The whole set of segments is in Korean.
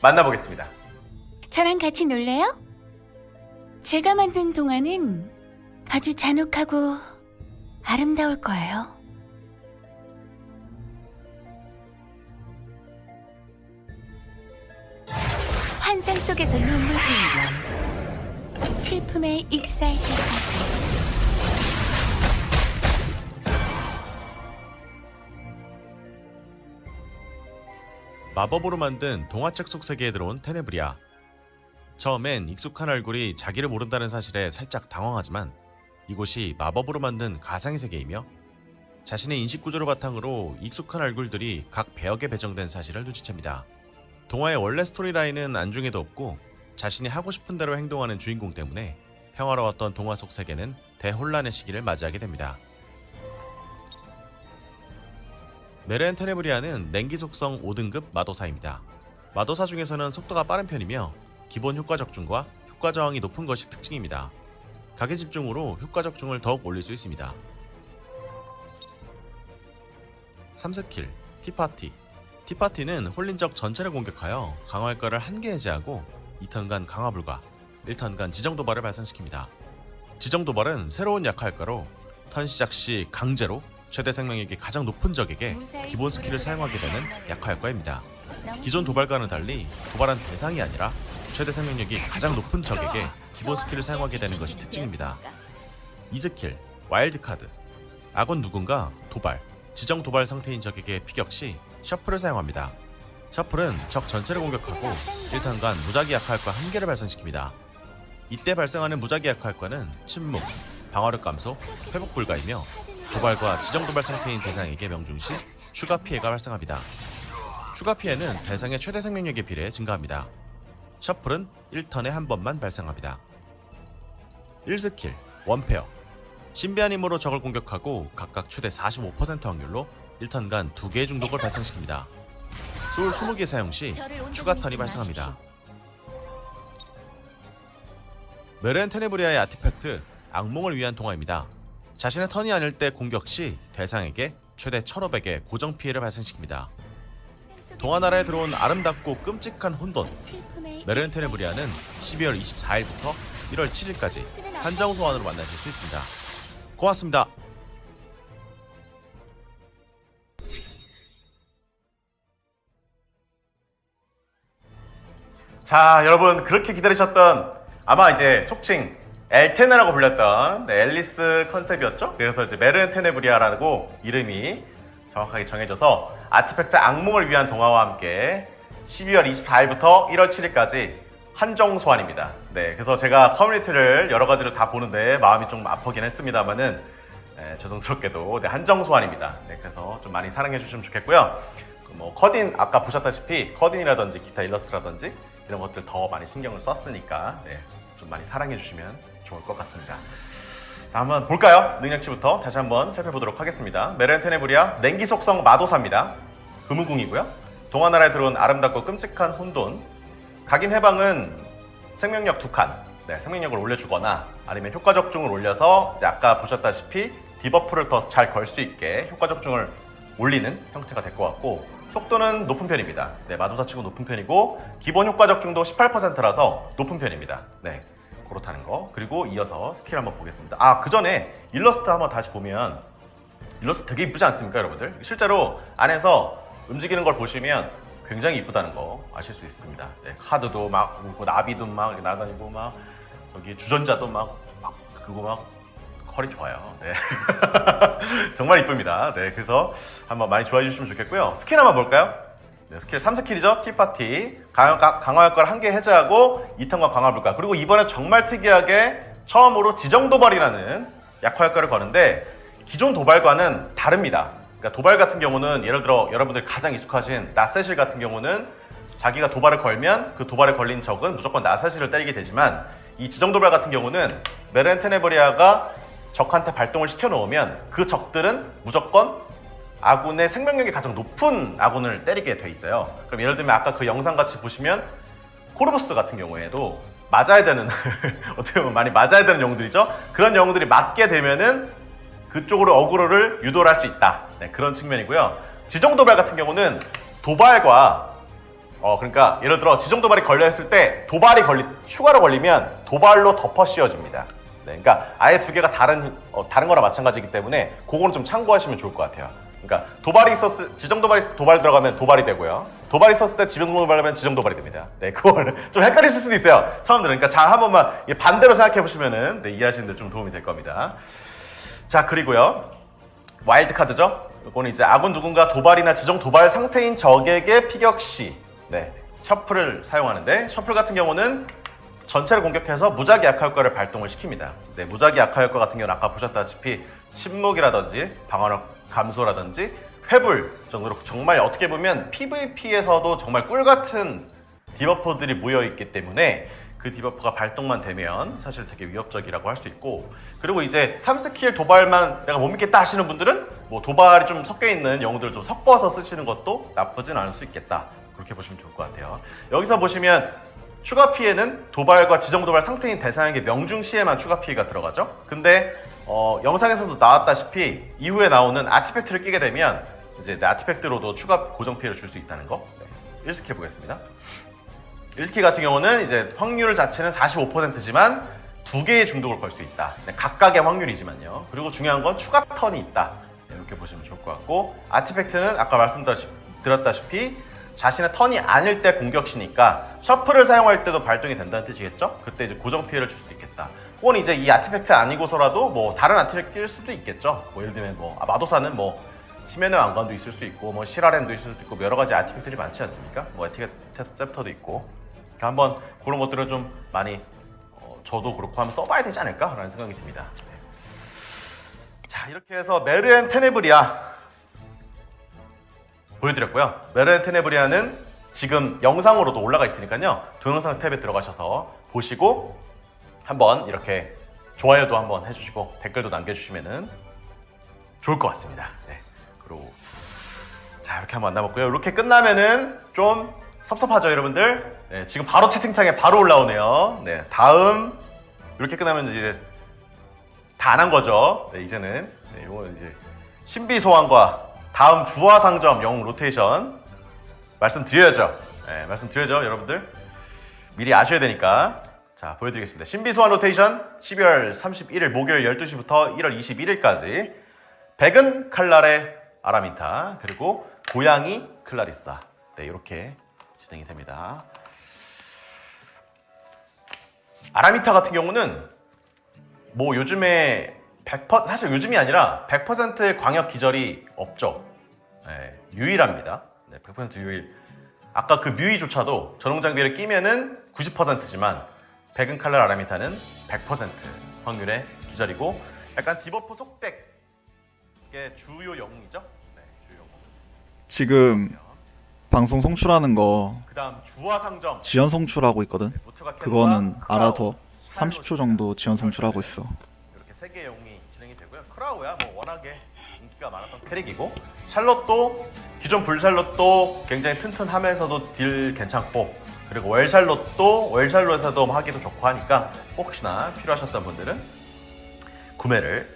만나보겠습니다. 저랑 같이 놀래요? 제가 만든 동화는 아주 잔혹하고 아름다울 거예요. 환상 속에서 눈물 흘리면 슬픔에 익사할 때까지. 마법으로 만든 동화책 속 세계에 들어온 테네브리아. 처음엔 익숙한 얼굴이 자기를 모른다는 사실에 살짝 당황하지만 이곳이 마법으로 만든 가상의 세계이며 자신의 인식 구조를 바탕으로 익숙한 얼굴들이 각 배역에 배정된 사실을 눈치챕니다. 동화의 원래 스토리라인은 안중에도 없고 자신이 하고 싶은 대로 행동하는 주인공 때문에 평화로웠던 동화 속 세계는 대혼란의 시기를 맞이하게 됩니다. 메르헨 테네브리아는 냉기 속성 5등급 마도사입니다. 마도사 중에서는 속도가 빠른 편이며 기본 효과 적중과 효과 저항이 높은 것이 특징입니다. 각의 집중으로 효과 적중을 더욱 올릴 수 있습니다. 3스킬 티파티. 티파티는 홀린 적 전체를 공격하여 강화 효과를 한 개 해제하고 2턴간 강화 불가, 1턴간 지정 도발을 발생시킵니다. 지정 도발은 새로운 약화 효과로 턴 시작 시 강제로 최대 생명력이 가장 높은 적에게 기본 스킬을 사용하게 되는 약화 효과입니다. 기존 도발과는 달리 도발한 대상이 아니라 최대 생명력이 가장 높은 적에게 기본 스킬을 사용하게 되는 것이 특징입니다. 2스킬 와일드 카드. 악원 누군가 도발, 지정 도발 상태인 적에게 피격 시 셔플을 사용합니다. 셔플은 적 전체를 공격하고 1턴간 무작위 약화 효과 1개를 발생시킵니다. 이때 발생하는 무작위 약화 효과는 침묵, 방어력 감소, 회복 불가이며 도발과 지정 도발 상태인 대상에게 명중 시 추가 피해가 발생합니다. 추가 피해는 대상의 최대 생명력에 비례해 증가합니다. 셔플은 1턴에 한 번만 발생합니다. 1스킬 원페어. 신비한 힘으로 적을 공격하고 각각 최대 45% 확률로 1턴간 2개의 중독을 발생시킵니다. 소울 20개 사용 시 추가 턴이 발생합니다. 메르헨 테네브리아의 아티팩트 악몽을 위한 동화입니다. 자신의 턴이 아닐 때 공격 시 대상에게 최대 1500의 고정 피해를 발생시킵니다. 동화나라에 들어온 아름답고 끔찍한 혼돈. 메르헨 테네브리아는 12월 24일부터 1월 7일까지 한정 소환으로 만나실 수 있습니다. 고맙습니다. 자, 여러분 그렇게 기다리셨던 아마 이제 속칭 엘테네라고 불렸던 앨리스 컨셉이었죠? 그래서 이제 메르헨 테네브리아라고 이름이 정확하게 정해져서 아티팩트 악몽을 위한 동화와 함께 12월 24일부터 1월 7일까지 한정 소환입니다. 네, 그래서 제가 커뮤니티를 여러 가지로 다 보는데 마음이 좀 아프긴 했습니다만은 죄송스럽게도 한정 소환입니다. 네, 그래서 좀 많이 사랑해 주시면 좋겠고요. 뭐 커딘 아까 보셨다시피 커딘이라든지 기타 일러스트라든지 이런 것들 더 많이 신경을 썼으니까 좀 많이 사랑해 주시면 좋을 것 같습니다. 한번 볼까요? 능력치부터 다시 한번 살펴보도록 하겠습니다. 메르헨 테네브리아 냉기 속성 마도사입니다. 금우궁이고요. 동화나라에 들어온 아름답고 끔찍한 혼돈. 각인 해방은 생명력 2칸, 생명력을 올려주거나 아니면 효과 적중을 올려서 이제 아까 보셨다시피 디버프를 더 잘 걸 수 있게 효과 적중을 올리는 형태가 될 것 같고, 속도는 높은 편입니다. 마도사 치고 높은 편이고 기본 효과 적중도 18%라서 높은 편입니다. 그렇다는 거. 그리고 이어서 스킬 한번 보겠습니다. 그 전에 일러스트 한번 다시 보면 일러스트 되게 이쁘지 않습니까, 여러분들? 실제로 안에서 움직이는 걸 보시면 굉장히 이쁘다는 거 아실 수 있습니다. 카드도 막 나비도 막 나다니고 막 여기 주전자도 막 그거 막 컬이 좋아요. 정말 이쁩니다. 그래서 한번 많이 좋아해 주시면 좋겠고요. 스킬 한번 볼까요? 스킬 3스킬이죠. 티파티. 강화 효과를 1개 해제하고 2턴과 강화 불가. 그리고 이번에 정말 특이하게 처음으로 지정 도발이라는 약화 효과를 거는데 기존 도발과는 다릅니다. 그러니까 도발 같은 경우는 예를 들어 여러분들 가장 익숙하신 나세실 같은 경우는 자기가 도발을 걸면 그 도발에 걸린 적은 무조건 나세실을 때리게 되지만, 이 지정 도발 같은 경우는 메르헨 테네브리아가 적한테 발동을 시켜놓으면 그 적들은 무조건 아군의 생명력이 가장 높은 아군을 때리게 돼 있어요. 그럼 예를 들면 아까 그 영상 같이 보시면 코르부스 같은 경우에도 맞아야 되는 어떻게 보면 많이 맞아야 되는 영웅들이죠. 그런 영웅들이 맞게 되면은 그쪽으로 어그로를 유도를 할 수 있다. 그런 측면이고요. 지정 도발 같은 경우는 도발과 그러니까 예를 들어 지정 도발이 걸려있을 때 추가로 걸리면 도발로 덮어 씌워집니다. 네, 그러니까 아예 두 개가 다른 거랑 마찬가지이기 때문에 그거는 좀 참고하시면 좋을 것 같아요. 그러니까 지정 도발이 도발 들어가면 도발이 되고요. 도발이 있었을 때 지정 도발하면 지정 도발이 됩니다. 네, 그거는 좀 헷갈리실 수도 있어요. 처음 들으니까 잘 한 번만 반대로 생각해 보시면은 네, 이해하시는 데 좀 도움이 될 겁니다. 자, 그리고요. 와일드 카드죠. 이거는 이제 아군 누군가 도발이나 지정 도발 상태인 적에게 피격 시 셔플을 사용하는데, 셔플 같은 경우는 전체를 공격해서 무작위 약화 효과를 발동을 시킵니다. 네, 무작위 약화 효과 같은 경우는 아까 보셨다시피 침묵이라든지 방어력 감소라든지 회불 정도로 정말 어떻게 보면 PVP에서도 정말 꿀같은 디버프들이 모여있기 때문에 그 디버프가 발동만 되면 사실 되게 위협적이라고 할 수 있고, 그리고 이제 3스킬 도발만 내가 못 믿겠다 하시는 분들은 뭐 도발이 좀 섞여있는 영웅들을 좀 섞어서 쓰시는 것도 나쁘진 않을 수 있겠다, 그렇게 보시면 좋을 것 같아요. 여기서 보시면 추가 피해는 도발과 지정 도발 상태인 대상에게 명중 시에만 추가 피해가 들어가죠. 근데 영상에서도 나왔다시피 이후에 나오는 아티팩트를 끼게 되면 이제 아티팩트로도 추가 고정 피해를 줄 수 있다는 거. 1스킬 보겠습니다. 1스킬 같은 경우는 이제 확률 자체는 45%지만 두 개의 중독을 걸 수 있다. 각각의 확률이지만요. 그리고 중요한 건 추가 턴이 있다. 이렇게 보시면 좋을 것 같고, 아티팩트는 아까 말씀드렸다시피 자신의 턴이 아닐 때 공격시니까 셔플을 사용할 때도 발동이 된다는 뜻이겠죠? 그때 이제 고정 피해를 줄 수 있겠다. 혹은 이제 이 아티팩트 아니고서라도 뭐 다른 아티팩트 낄 수도 있겠죠. 뭐 예를 들면 마도사는 뭐 심연의 왕관도 있을 수 있고, 뭐 시라렌도 있을 수 있고, 여러 가지 아티팩트들이 많지 않습니까? 뭐 에티켓 셉터도 있고. 한번 그런 것들을 좀 많이 저도 그렇고 한번 써봐야 되지 않을까라는 생각이 듭니다. 자, 이렇게 해서 메르엔 테네브리아 보여드렸고요. 메르엔 테네브리아는 지금 영상으로도 올라가 있으니까요. 동영상 탭에 들어가셔서 보시고 한번 이렇게 좋아요도 한번 해주시고 댓글도 남겨주시면은 좋을 것 같습니다. 네. 그리고 자, 이렇게 한번 만나봤고요. 이렇게 끝나면은 좀 섭섭하죠, 여러분들? 네, 지금 바로 채팅창에 바로 올라오네요. 네, 다음 이렇게 끝나면 이제 다 안 한 거죠. 네, 이제는 이거 이제 신비 소환과 다음 주화 상점 영웅 로테이션 말씀드려야죠. 네, 말씀드려야죠, 여러분들. 미리 아셔야 되니까. 자, 보여드리겠습니다. 신비 소환 로테이션 12월 31일 목요일 12시부터 1월 21일까지 백은 칼날의 아라민타, 그리고 고양이 클라리사. 네, 이렇게 진행이 됩니다. 아라미타 같은 경우는 뭐 요즘에 100%, 사실 요즘이 아니라 100% 광역 기절이 없죠. 네, 유일합니다. 네, 100% 유일. 아까 그 뮤이조차도 전용 장비를 끼면은 90%지만 백은 칼날 아라미타는 100% 확률의 기절이고, 약간 디버프 속덱의 주요 영웅이죠. 네, 주요 영웅. 지금 방송 송출하는 거 그 다음 주화 상점 지연 송출하고 있거든. 그거는 알아둬. 30초 정도 지연 송출하고 있어. 이렇게 세 개의 영웅이 진행이 되고요. 크라우야 뭐 워낙에 인기가 많았던 캐릭이고, 샬롯도 기존 불샬롯도 굉장히 튼튼하면서도 딜 괜찮고, 그리고 월샬롯에서도 하기도 좋고 하니까 혹시나 필요하셨던 분들은 구매를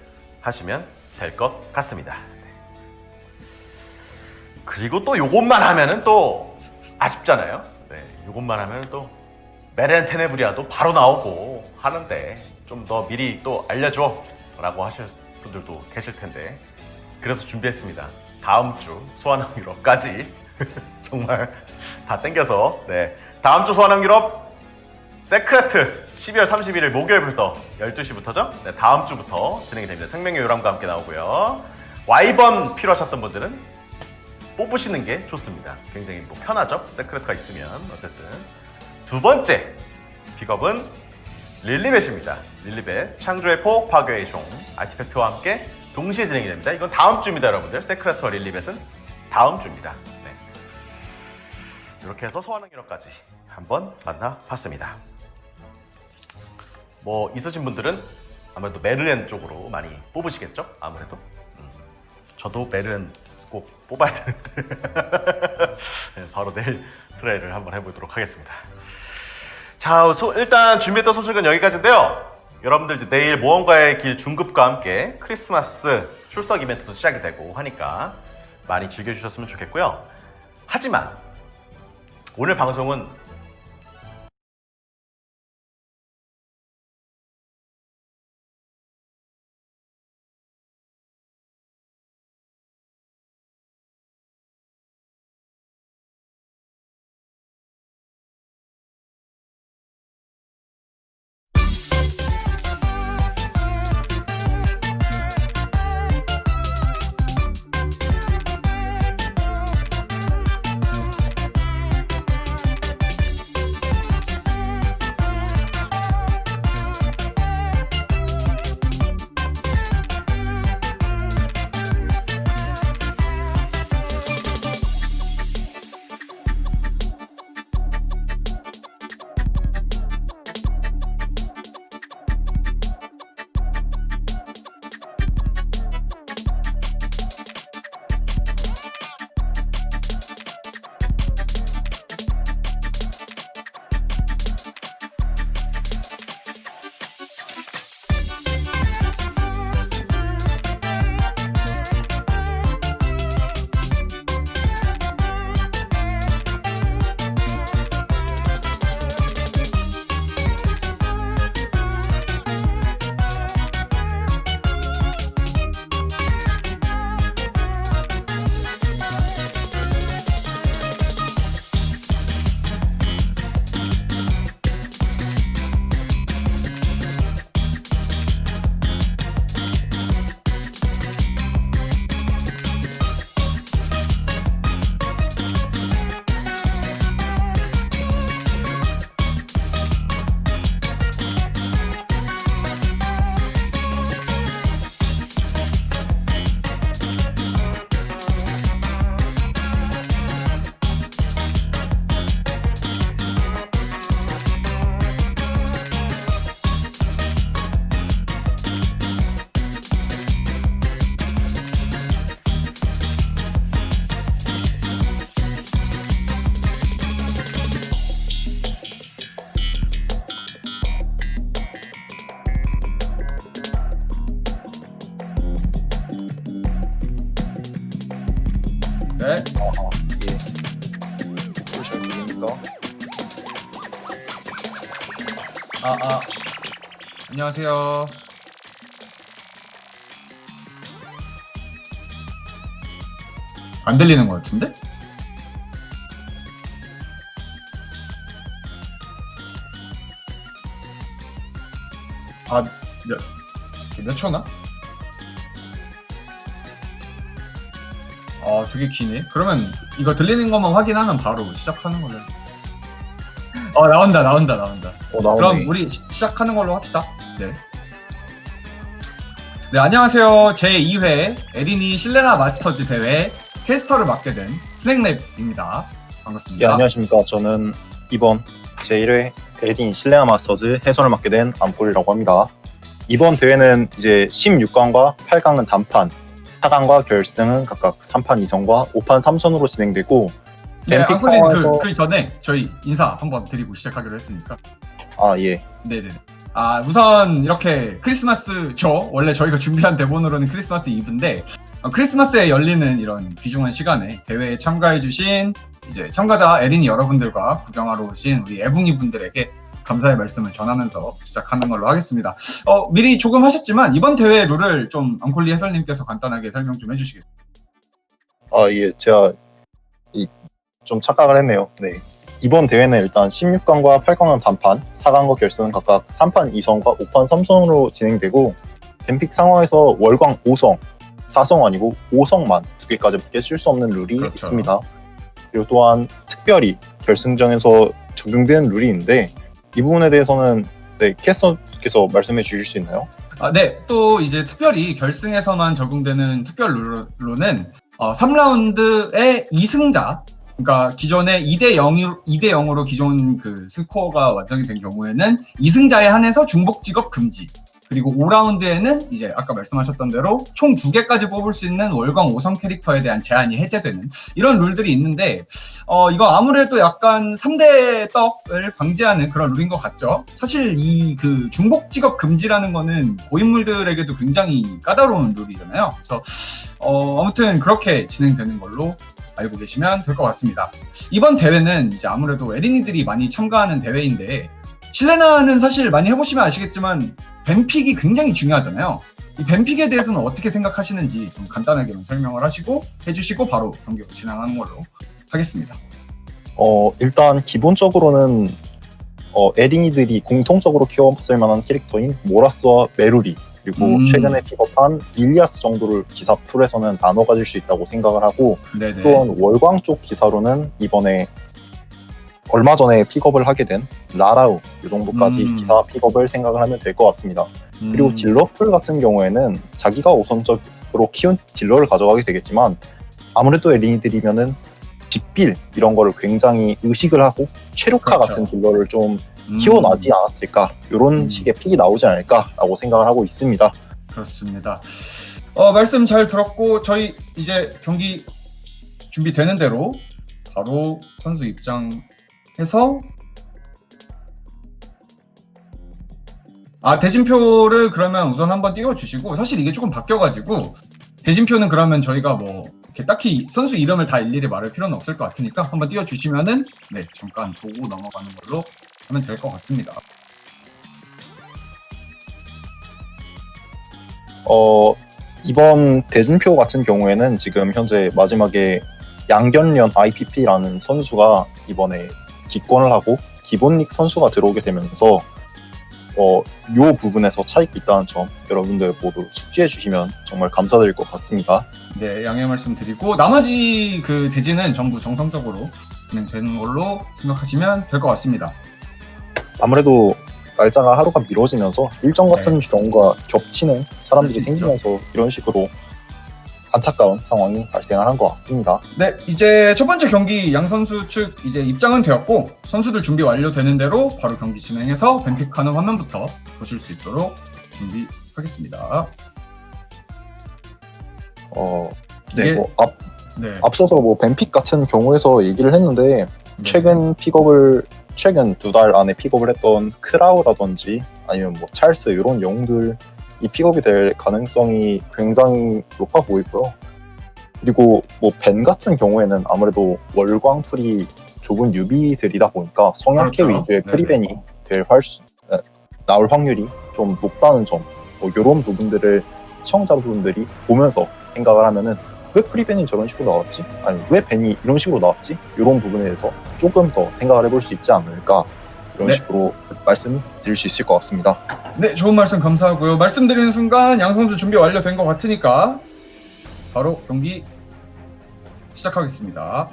하시면 될 것 같습니다. 그리고 또 요것만 하면은 또 아쉽잖아요. 네, 요것만 하면은 또 메르엔 테네브리아도 바로 나오고 하는데 좀 더 미리 또 알려줘 라고 하실 분들도 계실 텐데, 그래서 준비했습니다. 다음 주 소환왕 유럽까지 정말 다 땡겨서, 네, 다음 주 소환왕 유럽 세크레트 12월 31일 목요일부터 12시부터죠. 네, 다음 주부터 진행이 됩니다. 생명의 요람과 함께 나오고요. 와이번 필요하셨던 분들은 뽑으시는 게 좋습니다. 굉장히 뭐 편하죠? 세크레트가 있으면. 어쨌든 두 번째 픽업은 릴리벳입니다. 릴리벳 창조의 폭, 파괴의 종, 아티팩트와 함께 동시에 진행이 됩니다. 이건 다음 주입니다, 여러분들. 세크레트와 릴리벳은 다음 주입니다. 네. 이렇게 해서 소환왕 기록까지 한번 만나봤습니다. 뭐 있으신 분들은 아무래도 메르엔 쪽으로 많이 뽑으시겠죠? 아무래도. 저도 메르엔 꼭 뽑아야 되는데 네, 바로 내일 트라이를 한번 해보도록 하겠습니다. 자, 일단 준비했던 소식은 여기까지인데요. 여러분들 이제 내일 모험가의 길 중급과 함께 크리스마스 출석 이벤트도 시작이 되고 하니까 많이 즐겨주셨으면 좋겠고요. 하지만 오늘 방송은 네. 보시면입니까? 안녕하세요. 안 들리는 것 같은데? 몇 초나? 되게 기네. 그러면 이거 들리는 것만 확인하면 바로 시작하는 걸로. 나온다. 나오네. 그럼 우리 시작하는 걸로 합시다. 네. 네, 안녕하세요. 제2회 에린이 실레나 마스터즈 대회 캐스터를 맡게 된 스낵랩입니다. 반갑습니다. 예, 안녕하십니까. 저는 이번 제1회 에린 실내아 마스터즈 해설을 맡게 된 암골이라고 합니다. 이번 대회는 이제 16강과 8강은 단판, 4강과 결승은 각각 3판 2선과 5판 3선으로 진행되고, 네, 뱀픽 앙콜린 상황에서 그 전에 저희 인사 한번 드리고 시작하기로 했으니까. 예. 네네. 우선 이렇게 크리스마스죠. 원래 저희가 준비한 대본으로는 크리스마스 이브인데, 크리스마스에 열리는 이런 귀중한 시간에 대회에 참가해주신 이제 참가자 에린이 여러분들과 구경하러 오신 우리 애붕이 분들에게 감사의 말씀을 전하면서 시작하는 걸로 하겠습니다. 미리 조금 하셨지만 이번 대회 룰을 좀 앙콜리 해설님께서 간단하게 설명 좀 해주시겠어요? 예. 제가 좀 착각을 했네요. 네. 이번 대회는 일단 16강과 8강은 단판, 4강과 결승은 각각 3판 2선과 5판 3선으로 진행되고, 뱀픽 상황에서 월광 5성, 4성 아니고 5성만 2개까지밖에 쓸 수 없는 룰이 그렇죠. 있습니다. 그리고 또한 특별히 결승전에서 적용되는 룰이 있는데, 이 부분에 대해서는 캐스터께서 말씀해 주실 수 있나요? 네. 또 이제 특별히 결승에서만 적용되는 특별 룰로는 3라운드의 2승자, 그러니까 기존에 2대0으로 기존 그 스코어가 완성이 된 경우에는 2승자에 한해서 중복 직업 금지. 그리고 5라운드에는 이제 아까 말씀하셨던 대로 총 2개까지 뽑을 수 있는 월광 5성 캐릭터에 대한 제한이 해제되는 이런 룰들이 있는데, 이거 아무래도 약간 3대 떡을 방지하는 그런 룰인 것 같죠? 사실 이 그 중복 직업 금지라는 거는 고인물들에게도 굉장히 까다로운 룰이잖아요. 그래서 아무튼 그렇게 진행되는 걸로 알고 계시면 될 것 같습니다. 이번 대회는 이제 아무래도 에린이들이 많이 참가하는 대회인데 실내나는 사실 많이 해보시면 아시겠지만 뱀픽이 굉장히 중요하잖아요. 이 뱀픽에 대해서는 어떻게 생각하시는지 좀 간단하게만 설명을 해주시고 바로 경기로 진행하는 걸로 하겠습니다. 일단 기본적으로는 에린이들이 공통적으로 키웠을 만한 캐릭터인 모라스와 메루리, 그리고 최근에 픽업한 릴리아스 정도를 기사 풀에서는 나눠 가질 수 있다고 생각을 하고, 네네. 또한 월광 쪽 기사로는 이번에 얼마 전에 픽업을 하게 된 라라우 이 정도까지 기사 픽업을 생각을 하면 될 것 같습니다. 그리고 딜러풀 같은 경우에는 자기가 우선적으로 키운 딜러를 가져가게 되겠지만 아무래도 에린이들이면은 뒷빌 이런 거를 굉장히 의식을 하고 최루카 그렇죠. 같은 딜러를 좀 키워놔지 않았을까, 이런 식의 픽이 나오지 않을까라고 생각을 하고 있습니다. 그렇습니다. 말씀 잘 들었고 저희 이제 경기 준비되는 대로 바로 선수 입장해서 대진표를 그러면 우선 한번 띄워주시고, 사실 이게 조금 바뀌어가지고 대진표는 그러면 저희가 뭐 이렇게 딱히 선수 이름을 다 일일이 말할 필요는 없을 것 같으니까 한번 띄워주시면은 네 잠깐 보고 넘어가는 걸로 하면 될 것 같습니다. 이번 대진표 같은 경우에는 지금 현재 마지막에 양견련 IPP라는 선수가 이번에 기권을 하고 기본릭 선수가 들어오게 되면서 요 부분에서 차이가 있다는 점 여러분들 모두 숙지해 주시면 정말 감사드릴 것 같습니다. 네, 양해 말씀드리고 나머지 그 대진은 전부 정상적으로 진행되는 걸로 생각하시면 될 것 같습니다. 아무래도 날짜가 하루가 미뤄지면서 일정 같은 경우가 겹치는 사람들이 그럴 수 있죠. 생기면서 이런 식으로 안타까운 상황이 발생을 한 것 같습니다. 네, 이제 첫 번째 경기 양 선수 측 이제 입장은 되었고 선수들 준비 완료되는 대로 바로 경기 진행해서 뱀픽하는 화면부터 보실 수 있도록 준비하겠습니다. 네, 이게- 네, 앞서서 뭐 뱀픽 같은 경우에서 얘기를 했는데 최근 두 달 안에 픽업을 했던 크라우라든지 아니면 뭐 찰스 이런 영웅들이 픽업이 될 가능성이 굉장히 높아 보이고요. 그리고 뭐 벤 같은 경우에는 아무래도 월광풀이 좁은 유비들이다 보니까 성약계 그렇죠. 위주의 네네. 프리벤이 나올 확률이 좀 높다는 점, 뭐 이런 부분들을 시청자분들이 보면서 생각을 하면은 왜 프리벤이 저런 식으로 나왔지? 아니 왜 벤이 이런 식으로 나왔지? 이런 부분에 대해서 조금 더 생각을 해볼 수 있지 않을까, 이런 네. 식으로 말씀드릴 수 있을 것 같습니다. 네, 좋은 말씀 감사하고요. 말씀드리는 순간 양 선수 준비 완료된 것 같으니까 바로 경기 시작하겠습니다.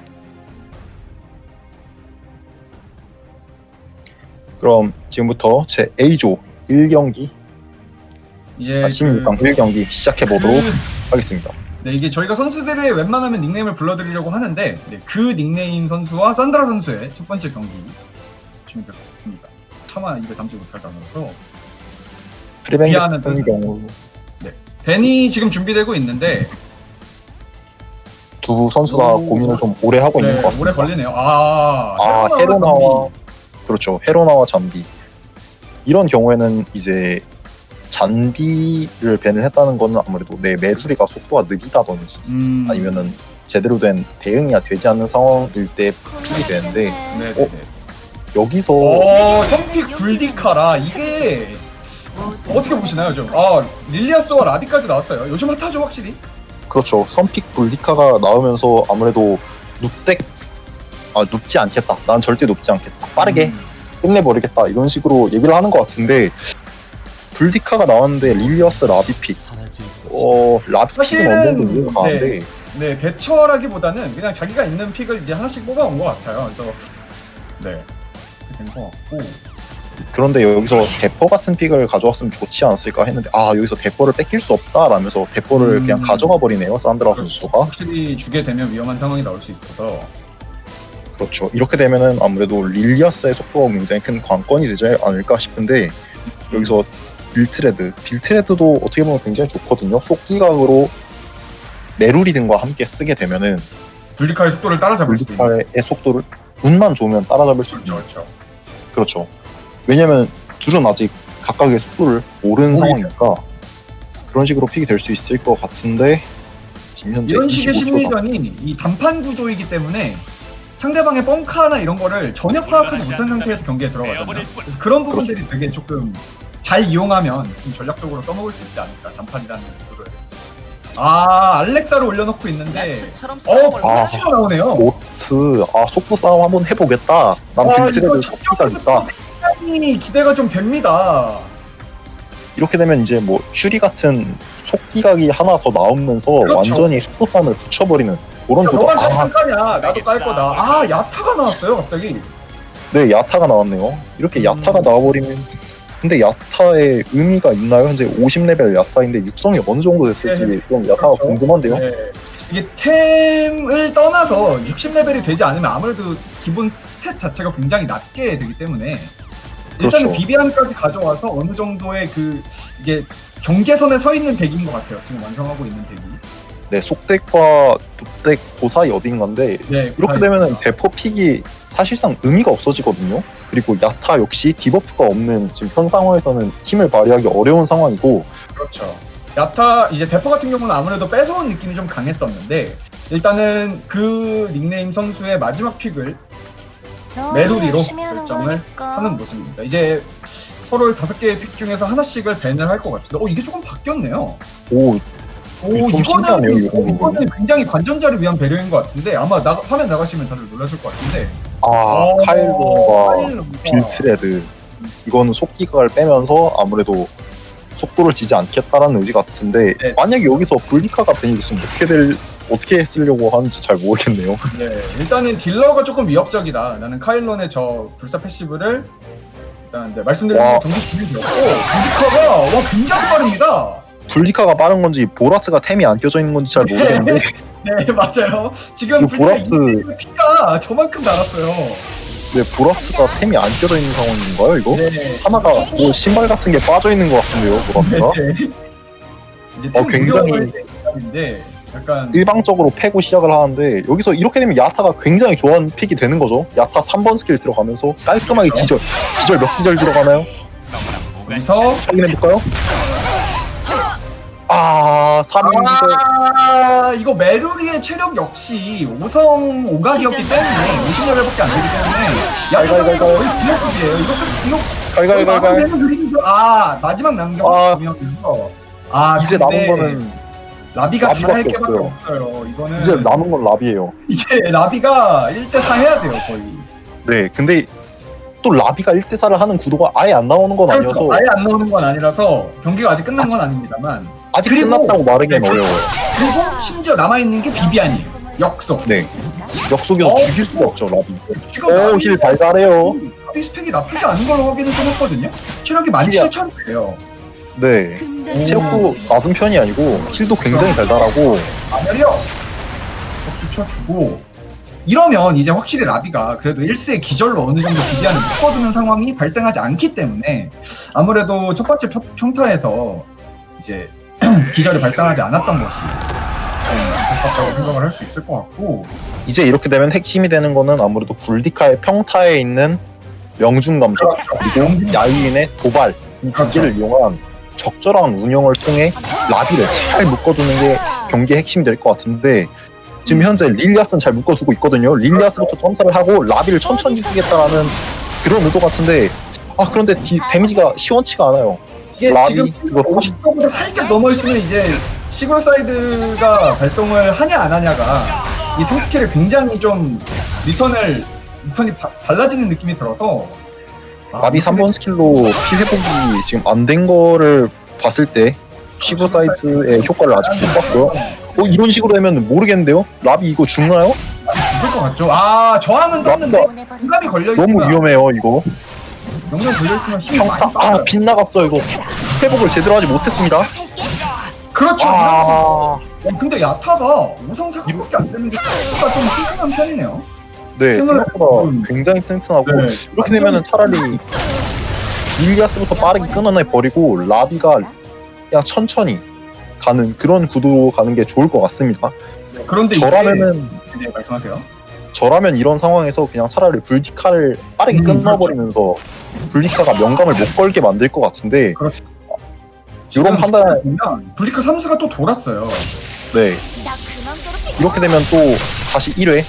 그럼 지금부터 제 A조 1경기 이제 16강 1경기 시작해 보도록 하겠습니다. 네, 이게 저희가 선수들의 웬만하면 닉네임을 불러드리려고 하는데 그 닉네임 선수와 산드라 선수의 첫 번째 경기 준비됩니다. 차마 입에 담지 못할 단어로 프리벤 비하하는 같은 뜻은- 경우 벤이 지금 준비되고 있는데 두 선수가 오. 고민을 좀 오래 하고 있는 것 같습니다. 오래 걸리네요. 헤로나와 그렇죠. 헤로나와 잔비. 이런 경우에는 이제 잔비를 밴을 했다는 거는 아무래도 내 메루리가 속도가 느리다든지 아니면은 제대로 된 대응이 되지 않는 상황일 때 픽이 되는데 네네네. 여기서 선픽 불디카라 이게 어떻게 보시나요 좀? 릴리아스와 라비까지 나왔어요. 요즘 핫하죠 확실히. 그렇죠. 선픽 불리카가 나오면서 아무래도 눕지 않겠다. 난 절대 눕지 않겠다. 빠르게 끝내버리겠다. 이런 식으로 얘기를 하는 것 같은데 불디카가 나왔는데 릴리아스 라비픽. 라비픽은 사실은 어느 정도 이해가 가는데 네, 대처라기보다는 그냥 자기가 있는 픽을 이제 하나씩 뽑아온 것 같아요. 그래서 네, 그렇게 된 것 같고. 그런데 여기서 대퍼 같은 픽을 가져왔으면 좋지 않았을까 했는데 여기서 대퍼를 뺏길 수 없다라면서 대퍼를 그냥 가져가 버리네요. 산드라 선수가. 확실히 주게 되면 위험한 상황이 나올 수 있어서. 그렇죠. 이렇게 되면은 아무래도 릴리아스의 속도가 굉장히 큰 관건이 되지 않을까 싶은데 여기서 빌트레드도 어떻게 보면 굉장히 좋거든요. 속기각으로 메루리 등과 함께 쓰게 되면은 불디카의 속도를 따라잡을 수도 있는. 불디카의 속도를 운만 좋으면 따라잡을 수 있죠. 그렇죠. 그렇죠. 왜냐면 둘은 아직 각각의 속도를 모르는 상황이니까 그런 식으로 픽이 될 수 있을 것 같은데 지금 현재 이런 식의 25초 심리전이 이 단판 구조이기 때문에 상대방의 뻥카나 이런 거를 전혀 파악하지 못한 상태에서 경기에 들어가잖아요. 그래서 그런 부분들이 되게 조금 잘 이용하면 좀 전략적으로 써먹을 수 있지 않을까, 단판이라는 구조를. 아, 알렉사를 올려놓고 있는데 푸치가 나오네요. 보트 속도 싸움 한번 해보겠다. 난 와, 빅트레드 이거 속기가 있다. 굉장히 기대가 좀 됩니다. 이렇게 되면 이제 뭐 슈리 같은 속기각이 하나 더 나오면서 그렇죠. 완전히 속도 싸움을 붙여버리는 그런 구도. 너만 깔 거냐? 나도 깔 거다. 아, 야타가 나왔어요, 갑자기. 네, 야타가 나왔네요. 이렇게 야타가 나와버리면 근데 야타의 의미가 있나요? 현재 50레벨 야타인데 육성이 어느 정도 됐을지 네. 좀 야타가 그렇죠. 궁금한데요. 네. 이게 템을 떠나서 60레벨이 되지 않으면 아무래도 기본 스탯 자체가 굉장히 낮게 되기 때문에 일단은 그렇죠. 비비안까지 가져와서 어느 정도의 이게 경계선에 서 있는 덱인 것 같아요. 지금 완성하고 있는 덱이. 네, 속덱과 돛덱 그 사이 어딘가인데 네, 이렇게 되면은 대포 픽이 사실상 의미가 없어지거든요. 그리고 야타 역시 디버프가 없는 지금 현 상황에서는 힘을 발휘하기 어려운 상황이고 그렇죠. 야타 이제 대포 같은 경우는 아무래도 뺏어온 느낌이 좀 강했었는데 일단은 그 닉네임 선수의 마지막 픽을 메루리로 결정을 하는 모습입니다. 이제 서로 5개의 픽 중에서 하나씩을 밴을 할 것 같은데 이게 조금 바뀌었네요. 오 좀 신기하네요, 이런 이거는 굉장히 관전자를 위한 배려인 것 같은데 아마 화면 나가시면 다들 놀라실 것 같은데 카일론과 빌트레드 이거는 속기각을 빼면서 아무래도 속도를 지지 않겠다라는 의지 같은데 네. 만약에 여기서 블리카가 베니있으면 어떻게 쓰려고 하는지 잘 모르겠네요. 네, 일단은 딜러가 조금 위협적이다. 나는 카일론의 저 불사 패시브를 일단 말씀드린 와. 경기 중이었고 블리카가 굉장히 빠릅니다. 블리카가 빠른 건지 보라스가 템이 안 껴져 있는 건지 잘 모르겠는데 네, 맞아요. 지금 이거 보라스- 피가 저만큼 날았어요. 네, 보라스가 템이 안 껴져 있는 상황인가요 이거? 네. 하나가 뭐 신발 같은 게 빠져 있는 것 같은데요, 보라스가? 네. 이제 템 굉장히- 인데 약간 일방적으로 패고 시작을 하는데 여기서 이렇게 되면 야타가 굉장히 좋아하는 픽이 되는 거죠. 야타 3번 스킬 들어가면서 깔끔하게 기절 몇 기절 들어가나요? 여기서 확인해볼까요? 3인 기절. 이거 메루리의 체력 역시 5성 5각이었기 때문에 50레벨밖에 안 되기 때문에 야타 선수가 거의 비협급이에요. 이거 갈갈갈갈. 마지막 남은 게 아. 중요해서 이제 남은 거는 라비가 잘할 라비밖에 게밖에 없어요. 없어요. 이거는 이제 남은 건 라비예요. 이제 라비가 1대4 해야 돼요 거의. 네, 근데 또 라비가 1대4를 하는 구도가 아예 안 나오는 건 아니어서 그렇죠. 아예 안 나오는 건 아니라서 경기가 아직 끝난 건 아닙니다만 아직 그리고- 끝났다고 말하기엔 네, 어려워요. 그리고 심지어 남아있는 게 비비안이에요. 역속. 네, 역속에서 죽일 수가 없죠, 라비. 지금 힐 달달해요. 라비 스펙이 나쁘지 않은 걸로 확인을 좀 했거든요. 체력이 17,000이에요. 네, 체력도 낮은 편이 아니고 힐도 굉장히 달달하고 마늘이요. 박수 쳐주고 이러면 이제 확실히 라비가 그래도 1세의 기절로 어느 정도 비비안을 묶어두는 상황이 발생하지 않기 때문에 아무래도 첫 번째 평타에서 이제 기절이 발생하지 않았던 것이 안타깝다고 생각을 할 수 있을 것 같고 이제 이렇게 되면 핵심이 되는 거는 아무래도 불디카의 평타에 있는 명중 감소 그리고 야이인의 도발 이 두 개를 이용한 적절한 운영을 통해 라비를 잘 묶어두는 게 경기의 핵심이 될 것 같은데 지금 현재 릴리아스는 잘 묶어두고 있거든요. 릴리아스부터 점사를 하고 라비를 천천히 쓰겠다라는 그런 의도 같은데 그런데 데미지가 시원치가 않아요. 이게 라비, 지금 이거 50%보다 살짝 넘어있으면 이제 시그로사이드가 발동을 하냐 안 하냐가 이 성스킬을 굉장히 좀 리턴이 달라지는 느낌이 들어서 라비 3번 스킬로 피 회복이 지금 안 된 거를 봤을 때 시그사이즈의 효과를 아직 못 봤고요. 이런 식으로 되면 모르겠는데요? 라비 이거 죽나요? 죽을 것 같죠. 저항은 떴는데 공감이 걸려있으면 너무 위험해요 이거. 영역 걸려있으면 힘이 많이 평타 빠져요. 빗나갔어 이거. 회복을 제대로 하지 못했습니다. 그렇죠. 근데 야타가 5성 4각밖에 안 되는 게 생각보다 좀 튼튼한 편이네요. 네, 생각을 생각보다 해보면- 굉장히 튼튼하고 네. 이렇게 되면은 차라리 릴리아스부터 빠르게 끊어내버리고 라비가 그냥 천천히 가는 그런 구도로 가는 게 좋을 것 같습니다. 그런데 저라면은 네, 말씀하세요. 저라면 이런 상황에서 그냥 차라리 불디카를 빠르게 끊어버리면서 불디카가 명감을 못 걸게 만들 것 같은데 이런 판단 블리크 3수가 또 돌았어요. 네. 이렇게 되면 또 다시 1회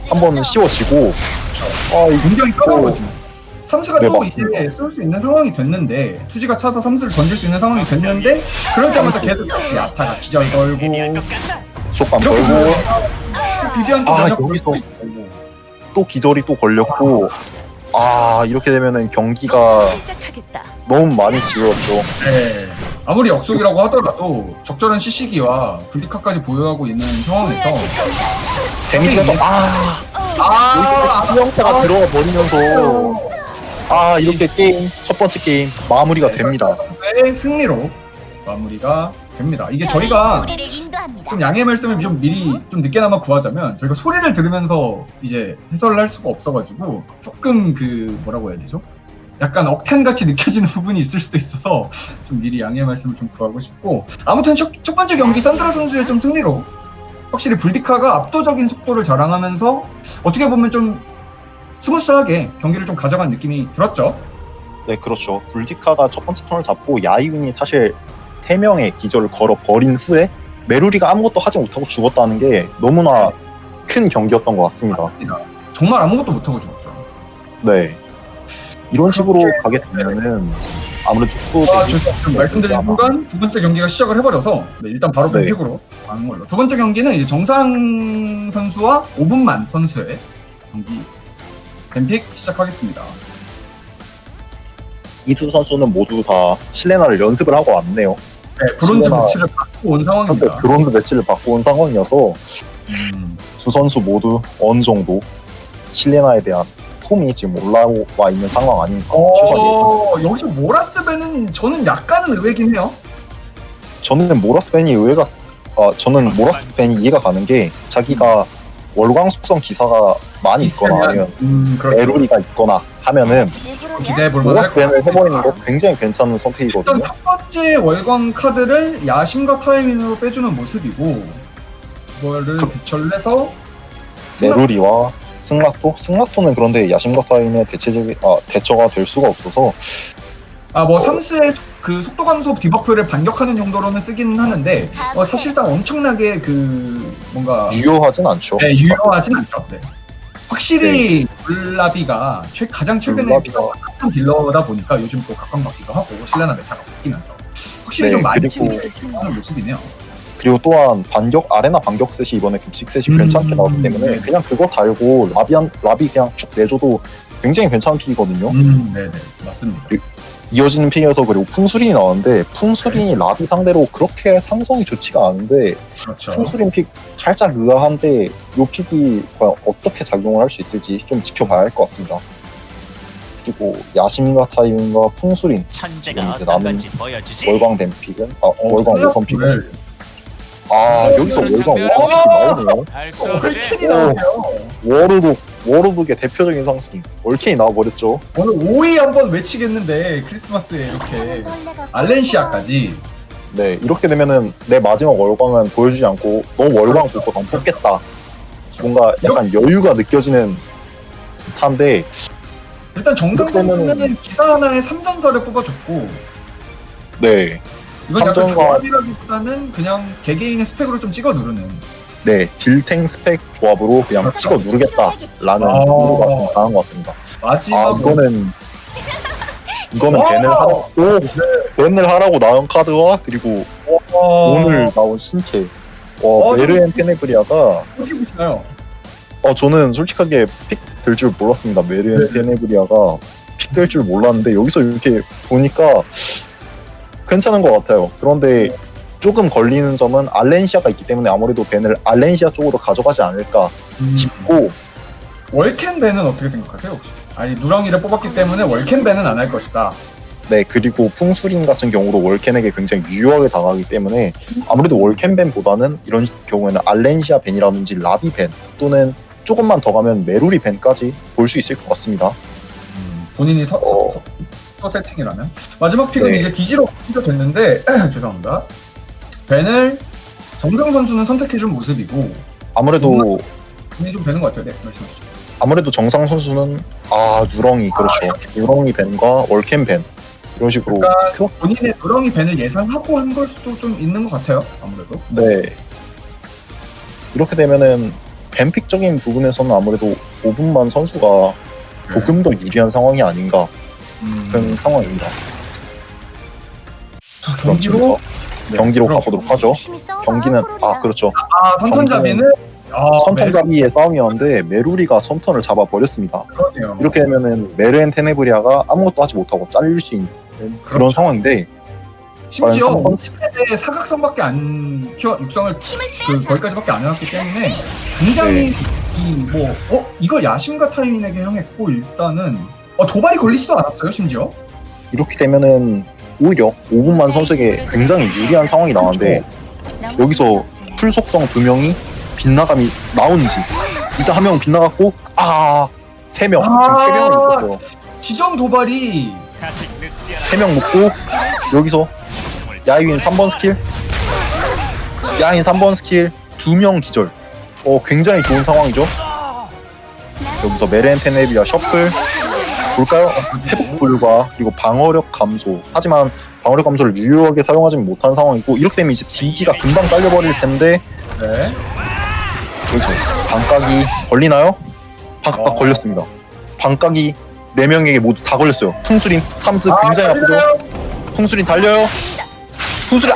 한번 씌워지고 아 이거 굉장히 까다로워지. 삼수가 네, 또 맞습니다. 이제 쏠 수 있는 상황이 됐는데 투지가 차서 삼수를 던질 수 있는 상황이 됐는데 그럴 때마다 계속 야타가 기절 걸고 속감 이렇게 걸고 비비안 또 아, 면역 여기서 걸고 있고. 또 기절이 또 걸렸고 아 이렇게 되면은 경기가 시작하겠다. 너무 많이 지웠죠. 네. 아무리 역속이라고 하더라도 적절한 CC기와 굴디카까지 보유하고 있는 상황에서 데미지가 또 수영타가 들어가 버리면서 아 이렇게 게임 첫 번째 게임 마무리가 됩니다. 의 승리로 마무리가 됩니다. 이게 저희가 좀 양해 말씀을 좀 미리 좀 늦게나마 구하자면 저희가 소리를 들으면서 이제 해설을 할 수가 없어가지고 조금 그 뭐라고 해야 되죠? 약간 억텐같이 느껴지는 부분이 있을 수도 있어서 좀 미리 양해 말씀을 좀 구하고 싶고 아무튼 첫 번째 경기 산드라 선수의 좀 승리로 확실히 불디카가 압도적인 속도를 자랑하면서 어떻게 보면 좀 스무스하게 경기를 좀 가져간 느낌이 들었죠. 네 그렇죠. 불디카가 첫 번째 턴을 잡고 야이운이 사실 3명의 기절을 걸어 버린 후에 메루리가 아무것도 하지 못하고 죽었다는 게 너무나 큰 경기였던 것 같습니다. 맞습니다. 정말 아무것도 못하고 죽었죠. 네. 이런 식으로 가게 되면은 아무래도 또 좀 말씀드린 순간 두 번째 경기가 시작을 해버려서 네, 일단 바로 네. 뱀픽으로 가는 걸로. 두 번째 경기는 이제 정상 선수와 오분만 선수의 경기 뱀픽 시작하겠습니다. 이 두 선수는 모두 다 실레나를 연습을 하고 왔네요. 네, 브론즈 실내나- 매치를 받고 온 현재 상황입니다. 브론즈 매치를 받고 온 상황이어서 두 선수 모두 어느 정도 실레나에 대한 폼이 지금 올라와 있는 상황 아닌가 싶어요. 여기서 모라스벤은 저는 약간은 의외긴 해요. 저는 모라스벤이 저는 모라스벤이 이해가 가는 게 자기가 월광 속성 기사가 많이 있거나 아니면 그렇죠. 에로리가 있거나 하면은 기대해 볼 만할 것 모라스벤을 해버리는 같아요. 거 굉장히 괜찮은 일단 선택이거든요. 첫 번째 월광 카드를 야심과 타이밍으로 빼주는 모습이고 그거를 대처를 해서 메루리와 승라토는 그런데 야심과 타인의 대처가 될 수가 없어서 삼스의 그 속도 감소 디버프를 반격하는 용도로는 쓰기는 하는데 사실상 엄청나게 그 뭔가 유효하진 않죠. 네, 유효하진 않죠. 네. 확실히 물라비가 가장 최근에 물라비가 큰 딜러다 보니까 요즘 또 각광받기도 하고 실레나 메타가 바뀌면서 확실히 네, 좀 많이 그리고- 하는 모습이네요. 그리고 또한 아레나 반격 셋이 이번에 급식 셋이 괜찮게 나왔기 때문에 네. 그냥 그거 달고 라비 그냥 쭉 내줘도 굉장히 괜찮은 픽이거든요. 네네 맞습니다. 이어지는 픽에서 그리고 풍수린이 나왔는데 풍수린이 라비 상대로 그렇게 상성이 좋지가 않은데 그렇죠. 풍수린 픽 살짝 의아한데 이 픽이 과연 어떻게 작용을 할 수 있을지 좀 지켜봐야 할 것 같습니다. 그리고 야심과 타임과 풍수린 천재가 지금 이제 어떤 남은 건지 보여주지. 월광 뱀픽은 월광 5선 픽은 를 여기서 월광 5선 픽이 나오네요. 알수 없지. 월캔이 나오네요. 워로독의 대표적인 상승 월캔이 나와버렸죠. 오늘 5위 한번 외치겠는데 크리스마스에 이렇게 알렌시아까지 네 이렇게 되면은 내 마지막 월광은 보여주지 않고 너 월광 보고 넌 뽑겠다. 뭔가 약간 여유가 느껴지는 듯한데 일단 정상 그러면은- 선수는 기사 하나에 3전설을 뽑아줬고 네. 이건 약간 3전과 조합이라기보다는 그냥 개개인의 스펙으로 좀 찍어 누르는 네, 딜탱 스펙 조합으로 그냥 찍어 누르겠다라는 아. 의도가 좀 강한 것 같습니다. 마지막 이거는 와. 밴을 하라고 나온 카드와 그리고 오늘 나온 신캐 메르엔 테네브리아가 어떻게 보시나요? 저는 솔직하게 픽 될 줄 몰랐습니다. 메르엔 네. 테네브리아가 픽 될 줄 몰랐는데 여기서 이렇게 보니까 괜찮은 것 같아요. 그런데 조금 걸리는 점은 알렌시아가 있기 때문에 아무래도 밴을 알렌시아 쪽으로 가져가지 않을까 싶고 월캔 밴은 어떻게 생각하세요 혹시? 아니 누렁이를 뽑았기 때문에 월캔 밴은 안 할 것이다. 네, 그리고 풍수린 같은 경우도 월캔에게 굉장히 유효하게 당하기 때문에 아무래도 월캔 밴보다는 이런 경우에는 알렌시아 밴이라든지 라비 밴 또는 조금만 더 가면 메루리 밴까지 볼 수 있을 것 같습니다. 본인이 서 세팅이라면 마지막 픽은 네. 이제 디지로 됐는데 죄송합니다. 밴을 정상 선수는 선택해준 모습이고 아무래도 본인이 좀 되는 것 같아요. 네 말씀하시죠. 아무래도 정상 선수는 누렁이 그렇죠. 누렁이 밴과 월캔 밴 이런 식으로 그러니까 본인의 누렁이 밴을 예상하고 한 걸 수도 좀 있는 것 같아요. 아무래도. 네. 이렇게 되면은 뱀픽적인 부분에서는 아무래도 5분만 선수가 조금 더 유리한 상황이 아닌가 그런 상황입니다. 자, 그럼 지금 경기로 경기로 그렇죠. 가보도록 하죠. 경기는 그렇죠. 선턴잡이는 선턴잡이의 싸움이었는데 메루리가 선턴을 잡아버렸습니다. 그러네요. 이렇게 되면은 메르엔 테네브리아가 아무것도 하지 못하고 잘릴 수 있는 그런 그렇죠. 상황인데 심지어 과연 10회대 사각선밖에 안 키워 육성을 거기까지밖에 안 해놨기 때문에 굉장히 이걸 야심과 타이밍에게 향했고 일단은 도발이 걸리지도 않았어요 심지어. 이렇게 되면은 오히려 5분만 선수에게 굉장히 유리한 상황이 나왔는데 여기서 풀 속성 2명이 빗나감이 나오는지 일단 한 명은 빗나갔고 3명 지금 3명이 있었어요. 지점 도발이 3명 묶고 여기서 야인 3번 스킬 2명 기절. 굉장히 좋은 상황이죠. 여기서 메렌 테네비아 셔플 볼까요? 회복 불가 그리고 방어력 감소. 하지만 방어력 감소를 유효하게 사용하지 못한 상황이고 이렇게 되면 이제 DG가 금방 잘려버릴 텐데 네. 그렇죠. 반각이 걸리나요? 반각 걸렸습니다. 반각이 4명에게 모두 다 걸렸어요. 풍수린 3스 굉장히 아프죠? 풍수린 달려요. 풍수린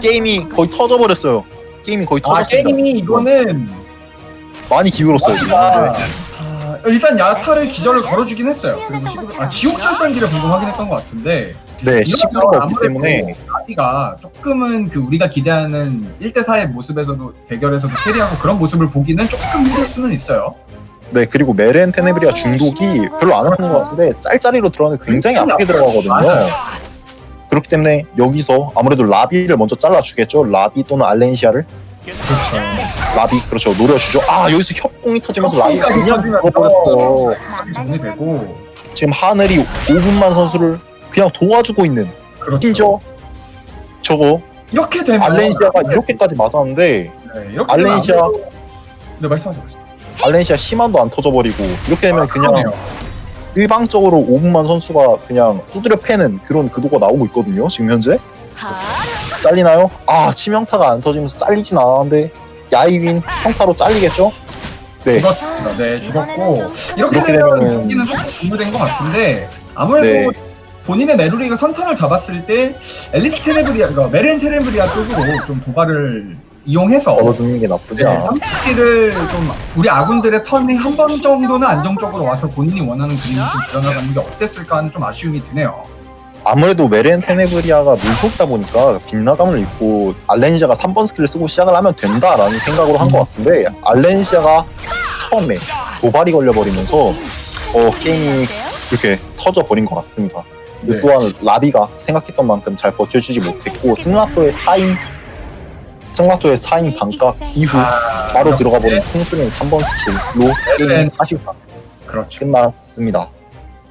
게임이 거의 터져버렸어요. 게임이 거의 터졌습니다. 게임이 이거는 많이 기울었어요. 지금 현재. 일단 야타를 기절을 걸어주긴 했어요. 그리고 지옥전 단지를 방금 확인했던 것 같은데 네, 시그널가 없기 때문에 아디가 조금은 우리가 기대하는 1대4의 모습에서도 대결에서도 캐리하고 그런 모습을 보기는 조금 힘들 수는 있어요. 네, 그리고 메렌 테네브리아 중독이 별로 안 아픈 것 같은데 짤짤이로 들어가는 굉장히 아프게 들어가거든요. 맞아요. 그렇기 때문에 여기서 아무래도 라비를 먼저 잘라주겠죠. 라비 또는 알렌시아를. 라비 그렇죠. 노려주죠. 여기서 협공이 터지면서 라비가 그냥 죽어버렸어. 정리되고 지금 하늘이 5분만 선수를 그냥 도와주고 있는 그렇죠. 심지어 저거 이렇게 되면 알렌시아가 이렇게까지 맞았는데 이렇게 알렌시아 네 말씀하세요. 알렌시아 시만도 안 터져버리고 이렇게 되면 그냥 그러네요. 일방적으로 5분만 선수가 그냥 두드려 패는 그런 구도가 나오고 있거든요. 지금 현재 잘리나요? 치명타가 안 터지면서 잘리진 않았는데 야이윈 평타로 잘리겠죠? 네. 죽었습니다. 네, 죽었고 이렇게 이렇게 되면 되면은- 경기는 살짝 종료된 것 같은데 아무래도 본인의 메루리가 선턴을 잡았을 때 앨리스 테네브리아, 그러니까 메렌 테네브리아 쪽으로 좀 도발을 이용해서 걸어주는 게 나쁘지 않아. 3스킬을 좀 우리 아군들의 턴이 한 번 정도는 안정적으로 와서 본인이 원하는 그림이 좀 그려나가는 게 어땠을까 하는 좀 아쉬움이 드네요. 아무래도 메렌 테네브리아가 물속이다 보니까 빗나감을 입고 알렌시아가 3번 스킬을 쓰고 시작을 하면 된다라는 생각으로 한 것 같은데 알렌시아가 처음에 도발이 걸려버리면서 게임이 이렇게 터져버린 것 같습니다. 네. 또한 라비가 생각했던 만큼 잘 버텨주지 못했고 승라토의 4인 반각 이후 바로 들어가 버린 풍수린 3번 스킬로 게임이 사실상 그렇죠. 끝났습니다.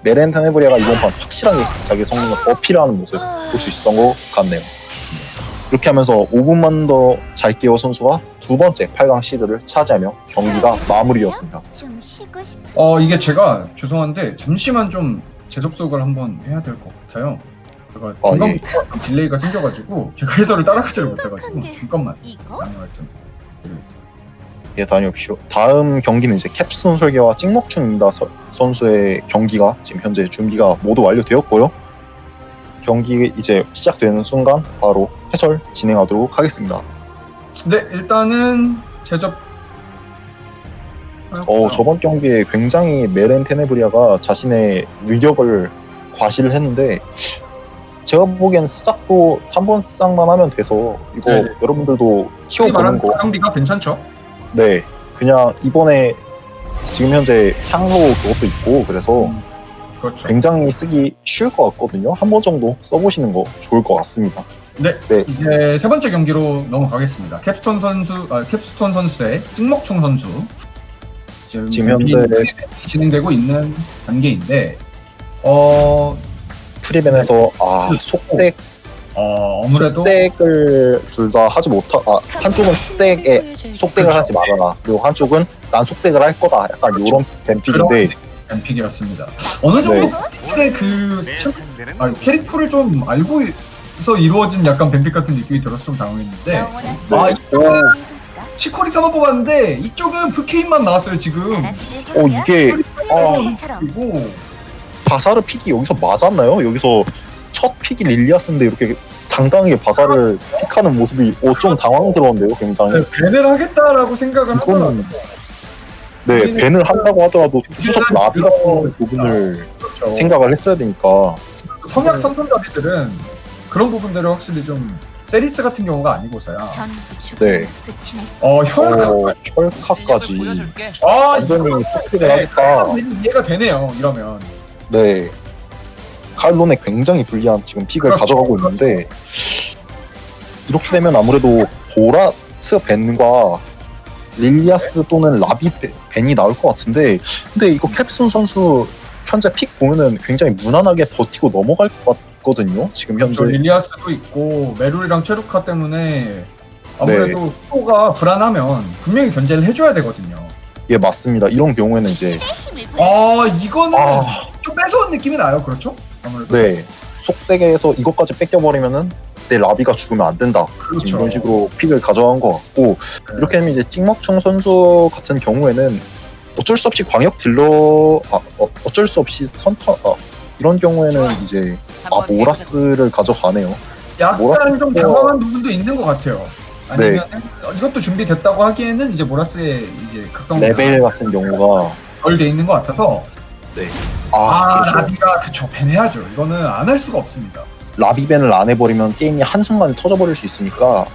메렌 테네브리아가 이번 판 확실하게 자기 성능을 어필하는 모습 볼 수 있었던 것 같네요. 이렇게 하면서 5분만 더 잘 깨워 선수가 두 번째 8강 시드를 차지하며 경기가 마무리였습니다. 이게 제가 죄송한데 잠시만 좀 재접속을 한번 해야 될 것 같아요. 제가 중간부터 약간 딜레이가 생겨가지고 제가 해설을 따라가지를 못해가지고 잠깐만 양해할 좀 드리겠습니다. 예, 다녀오십시오. 다음 경기는 이제 캡스톤 설계와 찍먹충 임다 선수의 경기가 지금 현재 준비가 모두 완료되었고요. 경기 이제 시작되는 순간 바로 해설 진행하도록 하겠습니다. 네, 일단은 제접. 저번 경기에 굉장히 메렌 테네브리아가 자신의 위력을 과시를 했는데 제가 보기엔 스작도 3번 스작만 하면 돼서 이거 네. 여러분들도 키워보는 거 가성비가 괜찮죠? 네, 그냥 이번에 지금 현재 향로 그것도 있고 그래서 그렇죠. 굉장히 쓰기 쉬울 것 같거든요. 한 번 정도 써보시는 거 좋을 것 같습니다. 네, 네. 이제 세 번째 경기로 넘어가겠습니다. 캡스톤 선수 대 찍먹충 선수. 지금 현재 진행되고 있는 단계인데, 프리벤에서 속덱 아무래도 속덱을 둘 다 하지 한쪽은 속덱을 하지 말아라. 그리고 한쪽은 난 속덱을 할 거다. 약간 이런 뱀픽인데 뱀픽이었습니다. 어느 정도 네. 캐릭터를 좀 알고서 이루어진 약간 뱀픽 같은 느낌이 들어서 좀 당황했는데, 치코리타만 뽑았는데 이쪽은 브케인만 나왔어요 지금. 이게 그리고 바사르 픽이 여기서 맞았나요? 여기서 첫 픽이 릴리아스인데 이렇게 당당하게 바사를 픽하는 모습이 좀 당황스러운데요, 굉장히. 밴을 하겠다라고 생각을 하더라고요. 네, 밴을 한다고 하더라도 수석 라비 같은 부분을 그렇죠. 생각을 했어야 되니까. 성약 삼성자비들은 그런 부분들을 확실히 좀 세리스 같은 경우가 아니고서야. 네. 혈액. 철카까지 아 완전히 터트를 하겠다. 이해가 되네요. 이러면. 네. 칼론에 굉장히 불리한 지금 픽을 그렇죠. 가져가고 있는데 이렇게 되면 아무래도 보라트 벤과 릴리아스 또는 라비 벤이 나올 것 같은데 근데 이거 캡순 선수 현재 픽 보면은 굉장히 무난하게 버티고 넘어갈 것 같거든요. 지금 현재. 릴리아스도 있고 메룰이랑 체루카 때문에 아무래도 프로가 불안하면 분명히 견제를 해줘야 되거든요. 예, 맞습니다. 이런 경우에는 이제 이거는 좀 뺏어온 느낌이 나요. 그렇죠? 아무래도. 네, 속되게에서 이것까지 뺏겨버리면은 내 라비가 죽으면 안 된다. 그렇죠. 지금 이런 식으로 픽을 가져간 것 같고 이렇게 되면 이제 찍먹충 선수 같은 경우에는 어쩔 수 없이 광역 딜러 어쩔 수 없이 선터 이런 경우에는 이제 모라스를 가져가네요. 약간 좀 당황한 부분도 있는 것 같아요. 아니면 이것도 준비됐다고 하기에는 이제 모라스의 이제 극성 레벨 같은 경우가 덜 돼 있는 것 같아서 그렇죠. 라비가 그쵸 밴해야죠. 이거는 안 할 수가 없습니다. 라비밴을 안 해버리면 게임이 한순간에 터져버릴 수 있으니까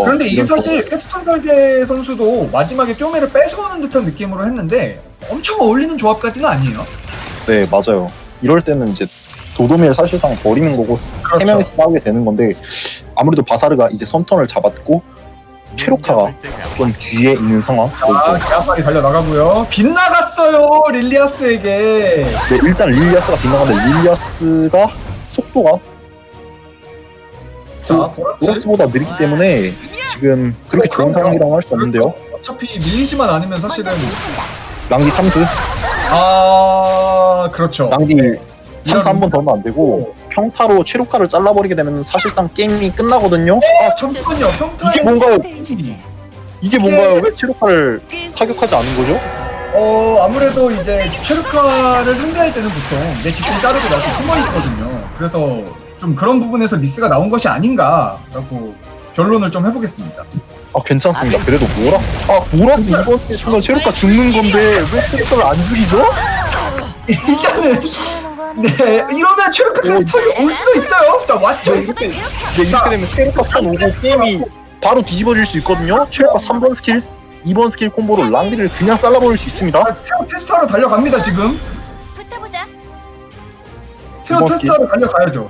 그런데 이게 이런 사실 캡스톤 설계 선수도 마지막에 쪼메를 뺏어오는 듯한 느낌으로 했는데 엄청 어울리는 조합까지는 아니에요. 네, 맞아요. 이럴 때는 이제 도도미를 사실상 버리는 거고 그렇죠. 세 명이서 싸우게 되는 건데 아무래도 바사르가 이제 선턴을 잡았고 체로카가 좀 뒤에 있는 상황. 계란말이 달려나가고요. 빗나갔어요 릴리아스에게. 네, 일단 릴리아스가 빗나가는데 릴리아스가 속도가 보라스보다 느리기 때문에 지금 그렇게 좋은 상황이라고 할 수 없는데요. 어차피 밀리지만 않으면 사실은 랑디 3스, 그렇죠. 랑디 3스 한 번 더 하면 안 되고 평타로 체로카를 잘라버리게 되면 사실상 게임이 끝나거든요. 잠깐만요. 평타에 이게 뭔가요? 이게 뭔가요? 왜 체로카를 타격하지 않은 거죠? 아무래도 이제 체르카를 상대할 때는 보통 내 직전 자르고 나서 숨어 있거든요. 그래서 좀 그런 부분에서 미스가 나온 것이 아닌가라고 결론을 좀 해보겠습니다. 괜찮습니다. 그래도 모라스 이번 스킬 쓰면 체로카 죽는 건데 왜 체로카를 안 죽이죠? 일단은 이러면 체르카까지 털이 올 수도 있어요. 자 왔죠. 이렇게 되면 체로카 턴 오고 게임이 바로 뒤집어질 수 있거든요. 체로카 3번 스킬, 2번 스킬 콤보로 랑디를 그냥 잘라버릴 수 있습니다. 세어 테스트하러 달려갑니다 지금. 붙어보자. 세어 테스트하러 달려가야죠.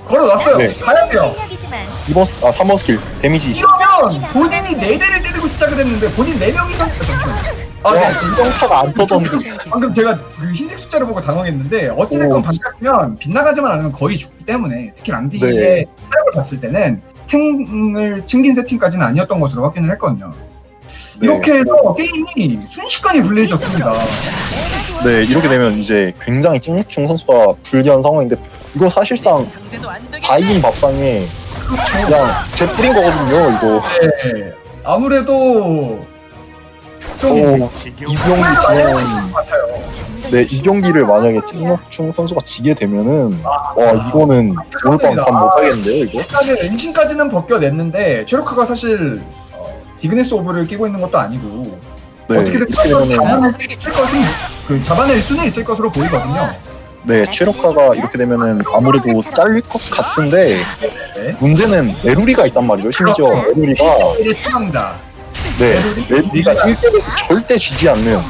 걸어놨어요. 네. 가야 돼요. 3번 스킬 데미지. 이러면 본인이 4대를 때리고 시작을 했는데 본인 4명이 잠시만요. 진정차가 안 터졌는데. 방금 제가 그 흰색 숫자를 보고 당황했는데 어찌됐건 반짝이면 빗나가지만 않으면 거의 죽기 때문에 특히 랑디의 타격을 봤을 때는 탱을 챙긴 세팅까지는 아니었던 것으로 확인을 했거든요. 이렇게 해서 게임이 순식간에 불리해졌습니다. 네, 이렇게 되면 이제 굉장히 찍먹충 선수가 불리한 상황인데 이거 사실상 다 이긴 밥상에 그냥 제 뿌린 거거든요, 이거. 네, 아무래도 좀 이 경기 지면 이 경기를 만약에 찍먹충 선수가 지게 되면은 이거는 오늘밤 잠 못 자겠는데요, 이거? 일단은 엔진까지는 벗겨냈는데 체로카가 사실 디그네스 오브를 끼고 있는 것도 아니고 어떻게 됐든 잡아낼 수는 있을 것으로 보이거든요. 네, 체로카가 이렇게 되면은 아무래도 잘릴 것 같은데 문제는 메루리가 있단 말이죠. 심지어 메루리가 최강자. 메루리가 1대에서 절대 지지 않는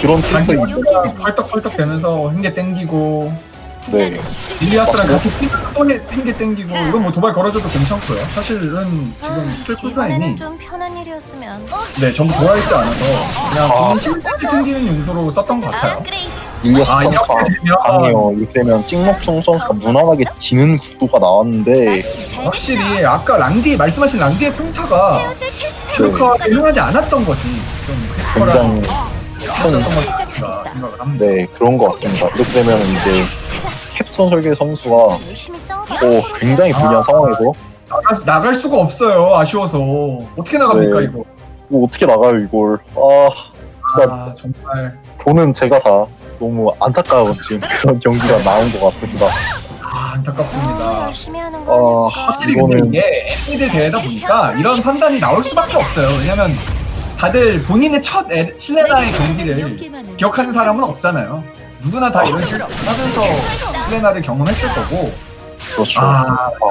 그런 캐릭터입니다. 펄떡펄떡 되면서 흰게 땡기고 네. 릴리아스랑 같이 또 흰게 땡기고 이건 뭐 도발 걸어줘도 괜찮고요. 사실은 지금 스킬 쿨타임이 좀 편한 일이었으면. 전부 돌아있지 않아서 그냥 본인 실력이 생기는 용도로 썼던 것 같아요. 릴리아스 이렇게 평타 되면 아니에요. 이렇게 되면 찍먹충 선수가 무난하게 지는 구도가 나왔는데 확실히 아까 랑디 말씀하신 랑디의 평타가 체로카에 응하지 않았던 것이 좀 굉장히 있었던 것 같다 생각을 합니다. 네, 그런 것 같습니다. 이렇게 되면 이제 캡선 설계 선수가 굉장히 불리한 상황에서 나갈 수가 없어요. 아쉬워서 어떻게 나갑니까 네. 이거? 뭐 어떻게 나가요 이걸? 진짜 정말 보는 제가 다 너무 안타까운 지금 그런 경기가 나온 것 같습니다. 안타깝습니다. 열심히 하는 거 아닙니까? 확실히 이거는- 근데 이게 애니메이드 대회다 보니까 이런 판단이 나올 수밖에 없어요. 왜냐면 다들 본인의 첫 실레나의 경기를 기억하는 사람은 없잖아요. 누구나 다 이런 실수를 하면서 실레나를 경험했을 거고. 그렇죠.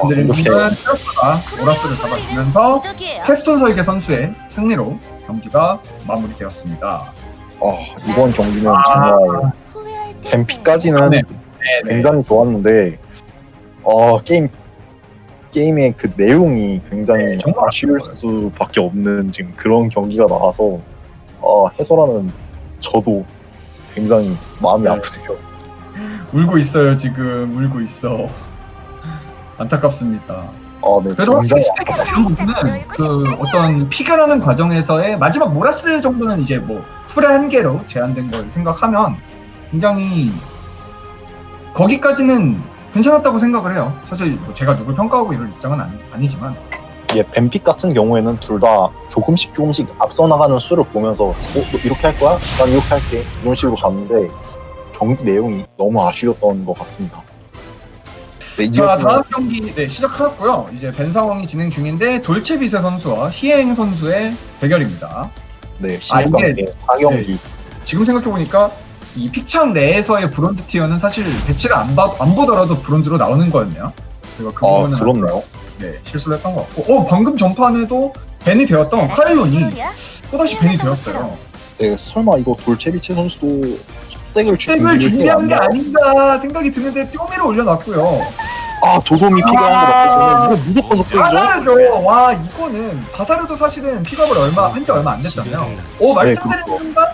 근데 이렇게 지금은 트러프가 오라스를 잡아주면서 무적이에요. 캐스톤 설계 선수의 승리로 경기가 마무리되었습니다. 이번 경기는 정말 후회할 텐데. 뱀피까지는 네. 굉장히 좋았는데 게임의 그 내용이 굉장히 정말 아쉬울 수밖에 없는 지금 그런 경기가 나와서 해설하는 저도 굉장히 마음이 네. 아프네요. 울고 있어요 지금 울고 있어. 안타깝습니다. 네, 그래도 확실히 굉장히 스펙이나 이런 부분은 그 어떤 피겨라는 과정에서의 마지막 모라스 정도는 이제 뭐 풀의 한계로 제한된 걸 생각하면 굉장히 거기까지는 괜찮았다고 생각을 해요. 사실 뭐 제가 누굴 평가하고 이럴 입장은 아니지만 뱀픽 같은 경우에는 둘 다 조금씩 앞서 나가는 수를 보면서 너 이렇게 할 거야? 난 이렇게 할게 이런 식으로 갔는데 경기 내용이 너무 아쉬웠던 것 같습니다. 네, 자 이어지는 다음 경기 시작하였고요. 이제 벤 상황이 진행 중인데 돌체비세 선수와 히에행 선수의 대결입니다. 네, 16강의 4경기 지금 생각해보니까 이 픽창 내에서의 브론즈 티어는 사실 배치를 안 보더라도 브론즈로 나오는 거였네요. 제가 그 부분은 그렇네요. 실수를 했던 것 같고 방금 전판에도 벤이 되었던 카일론이 또다시 벤이 되었어요. 네, 설마 이거 돌체비체 선수도 속덱을 팩을 준비한 게 아닌가 생각이 드는데 띨이를 올려놨고요. 도돔이 피가 한 거 맞거든요. 이거 무조건 속덱이죠? 바사르죠. 와 이거는 바사르도 사실은 픽업을 한 지 얼마 안 됐잖아요. 말씀드린 그렇죠. 순간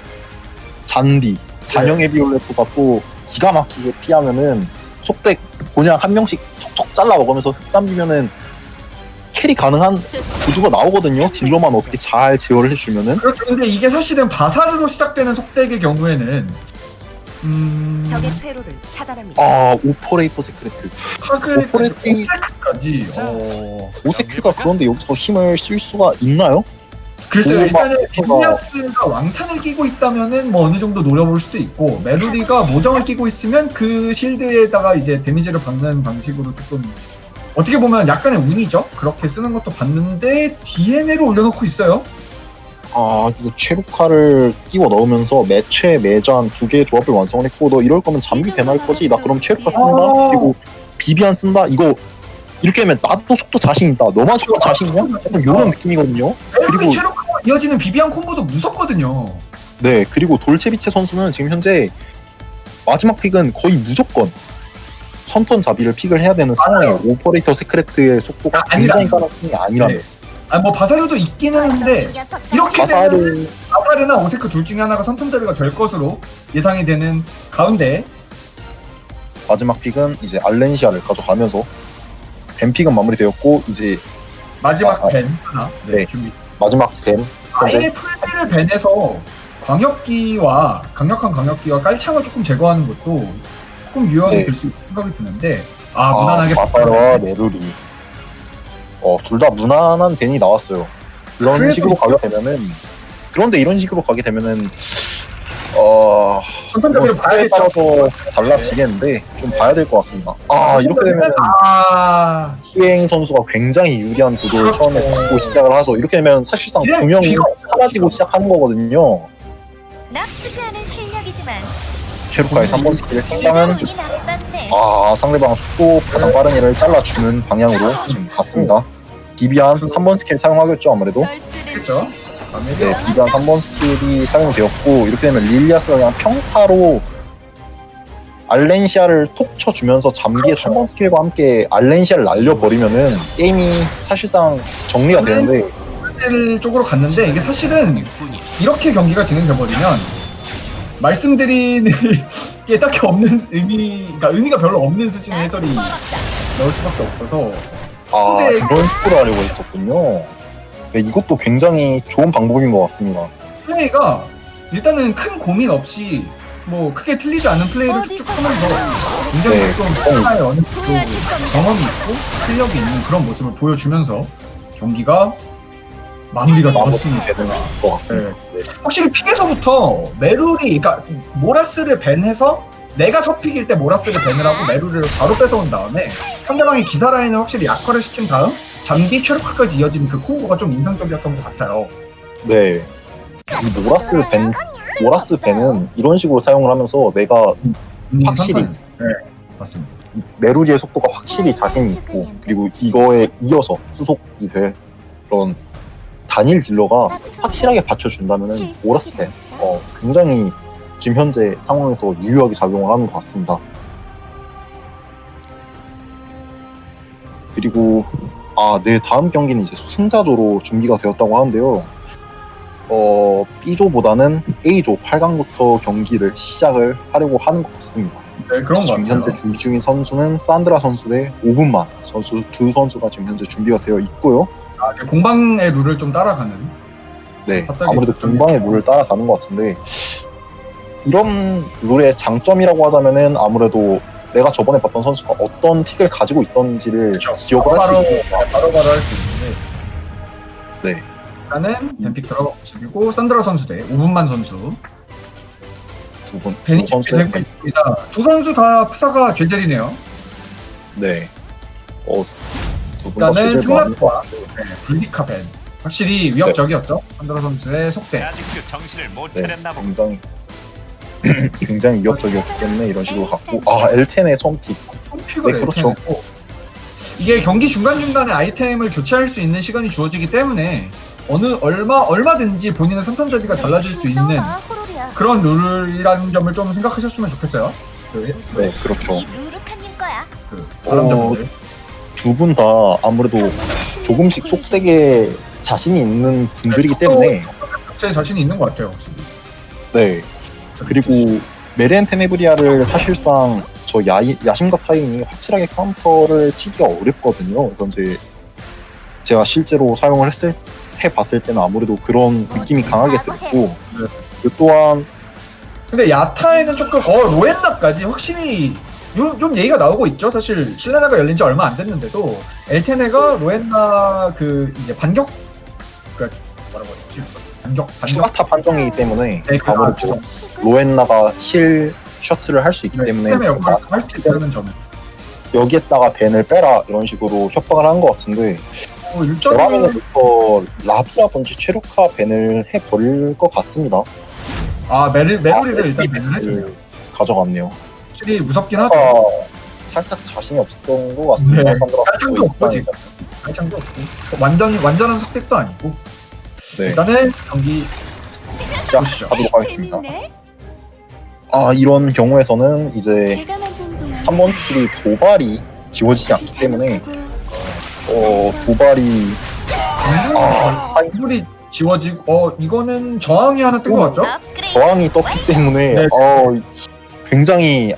잔영 에비올레토가 또 기가 막히게 피하면은 속덱 그냥 한 명씩 톡톡 잘라 먹으면서 흑잠비면은 캐리 가능한 구도가 나오거든요. 딜러만 어떻게 잘 제어를 해주면은. 그렇죠. 근데 이게 사실은 바사르로 시작되는 속덱의 경우에는 적의 퇴로를 차단합니다. 오퍼레이터 세크레트. 오세크까지. 오세크가 그런데 여기서 힘을 쓸 수가 있나요? 글쎄요. 일단은 오마가- 빈니아스가 왕탄을 끼고 있다면은 뭐 어느 정도 노려볼 수도 있고 메로디가 모정을 끼고 있으면 그 실드에다가 이제 데미지를 박는 방식으로 조금 어떻게 보면 약간의 운이죠. 그렇게 쓰는 것도 봤는데 DNA를 올려놓고 있어요. 이거 최루카를 끼워 넣으면서 매최 매전 두 개의 조합을 완성을 했고 너 이럴 거면 잠비 배날 거지? 나 그럼 최루카 쓴다? 그리고 비비안 쓴다? 이거 이렇게 하면 나도 속도 자신 있다. 너만 속도 자신 있냐? 약간 이런 느낌이거든요. 그리고 그리고 체로카와 이어지는 비비안 콤보도 무섭거든요. 네, 그리고 돌체비체 선수는 지금 현재 마지막 픽은 거의 무조건 선턴 자비를 픽을 해야 되는 상황이에요. 오퍼레이터 세크레트의 속도가 굉장히 빠른 편이 아니라면. 뭐 바사르도 있기는 한데 이렇게 되면 바사르나 오세크 둘 중에 하나가 선턴자비가 될 것으로 예상이 되는 가운데 마지막 픽은 이제 알렌시아를 가져가면서 벤 픽은 마무리되었고 이제 마지막 벤 하나 네. 준비. 마지막 벤 아예 풀비를 벤에서 강력한 광역기와 깔창을 조금 제거하는 것도 조금 유용하게 네. 될 수 있는 생각이 드는데 무난하게 바사르와 메루리 둘 다 무난한 벤이 나왔어요. 이런 그래도 식으로 가게 되면은 그런데 이런 식으로 가게 되면은 선턴자비를 스타일에 봐야겠죠. 따라서 달라지겠는데 좀 봐야 될 것 같습니다. 이렇게 되면은 희행 선수가 굉장히 유리한 구도를 그렇죠. 처음에 갖고 시작을 하죠. 이렇게 되면 사실상 이래, 두 명이 비가 사라지고 시작하는 거거든요. 나쁘지 않은 실력이지만 최루카의 3번 스킬 상당은 운이 나빴네. 상대방 속도 가장 빠른 애를 잘라주는 방향으로 지금 갔습니다. 비비안 3번 스킬 사용하겠죠 아무래도. 그렇죠. 네, 비비안 3번 스킬이 사용되었고 이렇게 되면 릴리아스가 그냥 평타로 알렌시아를 톡 쳐주면서 잠기의 그렇죠. 3번 스킬과 함께 알렌시아를 날려버리면은 게임이 사실상 정리가 되는데 쪽으로 갔는데 이게 사실은 이렇게 경기가 진행돼버리면 말씀드린 게 딱히 없는 의미가 별로 없는 수준의 해설이 나올 수밖에 없어서 근데- 그런 식으로 하려고 했었군요. 네, 이것도 굉장히 좋은 방법인 것 같습니다. 플레이가 일단은 큰 고민 없이 뭐 크게 틀리지 않은 플레이를 쭉쭉 하면서 굉장히 네. 좀 스타의 어느 정도 경험이 있고 실력이 있는 그런 모습을 보여주면서 경기가 마무리가 되었습니다. 되는 것 같습니다. 네. 확실히 픽에서부터 메룰이, 그러니까 모라스를 밴해서 내가 서픽일 때 모라스를 밴을 하고 메룰을 바로 뺏어온 다음에 상대방의 기사 라인을 확실히 약화를 시킨 다음 잠비 최력화까지 이어지는 그 콤보가 좀 인상적이었던 것 같아요. 네. 이 모라스 밴은 이런 식으로 사용을 하면서 내가 확실히. 네, 맞습니다. 메루리의 속도가 확실히 자신이 있고, 그리고 이거에 이어서 후속이 될 그런 단일 딜러가 확실하게 받쳐준다면 모라스 밴 굉장히 지금 현재 상황에서 유효하게 작용을 하는 것 같습니다. 그리고 네, 다음 경기는 이제 승자조로 준비가 되었다고 하는데요. B조보다는 A조 8강부터 경기를 시작을 하려고 하는 것 같습니다. 네, 그런 것 지금 같아요. 현재 준비 중인 선수는 산드라 선수 대 오분만 선수 두 선수가 지금 현재 준비가 되어 있고요. 공방의 룰을 좀 따라가는. 네, 갑자기 아무래도 좀- 공방의 룰을 따라가는 것 같은데, 이런 룰의 장점이라고 하자면은 아무래도 내가 저번에 봤던 선수가 어떤 픽을 가지고 있었는지를 그렇죠. 기억을 할 수 있으니까. 바로바로 할 수 있는데. 네. 일단은 벤픽 들어가 보시고 산드라 선수 대 오분만 선수. 두 벤이 선수의 준비되고 있습니다. 두 선수 다 프사가 죄젤이네요. 네. 두 분 다 일단은 실제로 많이 승라토와 블리카 벤. 확실히 위협적이었죠. 산드라 선수의 속대. 아직도 정신을 못 네, 차렸나 보다. 굉장히 굉장히 위협적이었기 때문에 이런 식으로 갖고 엘텐의 선픽. 홈픽을 네, 그렇죠. 했고 이게 경기 중간중간에 아이템을 교체할 수 있는 시간이 주어지기 때문에 얼마든지 본인의 선턴잡이가 달라질 수 있는 그런 룰이라는 점을 좀 생각하셨으면 좋겠어요. 네, 그렇죠. 루루카님 거야. 바람잡이들. 두 분 다 아무래도 조금씩 속되게 자신이 있는 분들이기 때문에 제 자신이 있는 것 같아요. 확실히. 네. 그리고 메렌 테네브리아를 사실상 저 야심과 타인이 확실하게 카운터를 치기가 어렵거든요. 그래서 이제 제가 실제로 사용을 해봤을 때는 아무래도 그런 느낌이 강하게 들었고, 그 또한 근데 야타에는 조금 로엔나까지 확실히 좀 얘기가 나오고 있죠. 사실 실레나가 열린 지 얼마 안 됐는데도 엘테네가 로엔나 그 이제 반격 뭐라고 했지? 반격 추가타 판정이기 때문에 네, 아무래도 로엔나가 힐 셔틀을 할 수 있기 때문에 때문에 역할을 할 수 있다는 점은 여기에다가 벤을 빼라 이런 식으로 협박을 한 것 같은데, 일정은 저라면부터 라비라든지 최루카 벤을 해버릴 것 같습니다. 메로리를 일단 밴을 해줘요. 가져갔네요. 확실히 무섭긴 하죠. 살짝 자신이 없었던 것 같습니다. 네, 산드라 깔창도 선수 없고 지금. 입장에서. 깔창도 없고 완전한 속택도 아니고. 네, 일단은 경기 보시죠. 시작하도록 하겠습니다. 이런 경우에서는 이제 제가 만든 동안 3번 스킬이 도발이 지워지지 않기 때문에 도발이 물이 지워지고 이거는 저항이 하나 뜬 것 같죠? 업그레이드. 저항이 떴기 때문에 네. 굉장히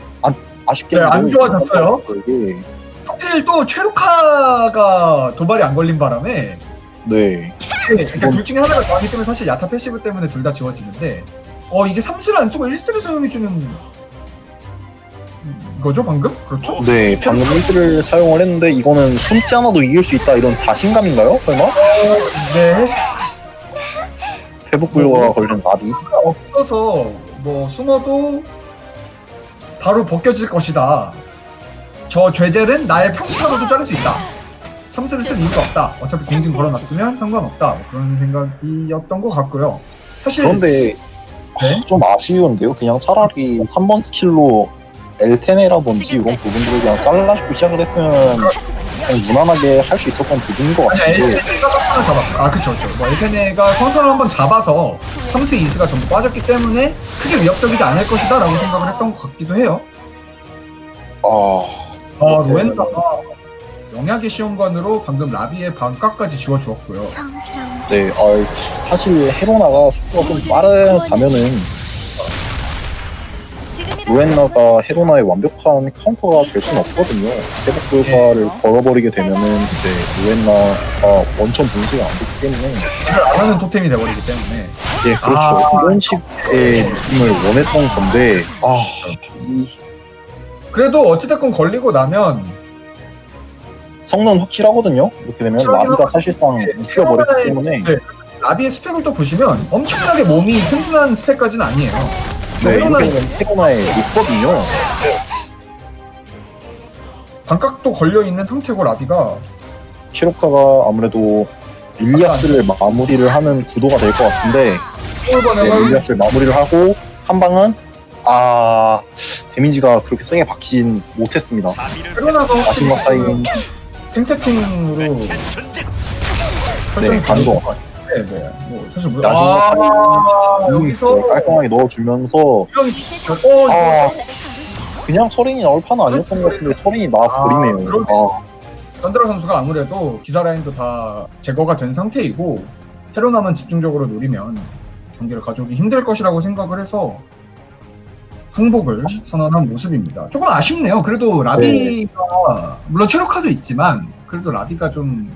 아쉽게 네, 안 좋아졌어요. 이게. 하필 또 최루카가 도발이 안 걸린 바람에 네. 그러니까 둘 중에 하나가 저항이 뜨면 사실 야타 패시브 때문에 둘 다 지워지는데 이게 3스를 안 쓰고 1스를 사용해주는 거죠 방금? 그렇죠? 네, 방금 1스를 사용을 했는데 이거는 숨지 않아도 이길 수 있다 이런 자신감인가요? 설마? 네. 회복 불가가 걸린 나비. 없어서 뭐 숨어도 바로 벗겨질 것이다. 저 죄젤은 나의 평타로도 자를 수 있다. 3스를 쓸 이유가 없다. 어차피 공진 걸어놨으면 상관없다. 뭐 그런 생각이었던 것 같고요. 사실 그런데 네? 좀 아쉬운데요. 그냥 차라리 3번 스킬로 엘테네라든지 이런 부분들을 그냥 잘라주고 시작을 했으면 그냥 무난하게 할 수 있었던 부분인 것 아니 같은데. 엘테네가 선을 잡았고 그쵸. 뭐 엘테네가 선선을 한번 잡아서 3스 2스가 전부 빠졌기 때문에 크게 위협적이지 않을 것이다 라고 생각을 했던 것 같기도 해요. 로엔다가 영약의 시험관으로 방금 라비의 반값까지 지워주었고요. 성스러운 네, 사실 헤로나가 속도가 좀 빠르다면은 로엔나가 헤로나의 완벽한 카운터가 될 수는 없거든요. 회복 불가를 걸어버리게 되면은 이제 로엔나가 원천 봉쇄가 안 되기 때문에. 이걸 안 하는 토템이 돼버리기 때문에. 예, 그렇죠. 이런 식의 느낌을 원했던 건데, 그래도 어찌됐건 걸리고 나면 성능 확실하거든요. 이렇게 되면 확실하긴 라비가 하거든요. 사실상 묶여버렸기 때문에 네. 나비의 스펙을 또 보시면 엄청나게 몸이 튼튼한 스펙까지는 아니에요. 네, 헤로나 이렇게 되면 페로나에 높거든요. 반각도 걸려있는 상태고 라비가 치로카가 아무래도 릴리아스를 마무리를 하는 구도가 될 것 같은데 이번에 네, 릴리아스를 마무리를 하고 한 방은 데미지가 그렇게 세게 박히진 못했습니다. 헤로나가 확실히 마지막 타임 탱세팅으로 네, 설정이 가는 것 네, 네. 뭐 사실 뭐 여기서 깔끔하게 넣어주면서 이런 그냥 서린이 나올 판은 아니었던 것 같은데 서린이 나와버리네요. 그러네요. 산드라 선수가 아무래도 기사 라인도 다 제거가 된 상태이고 헤로나만 집중적으로 노리면 경기를 가져오기 힘들 것이라고 생각을 해서 항복을 선언한 모습입니다. 조금 아쉽네요. 그래도 라비가 물론 체력카도 있지만 그래도 라비가 좀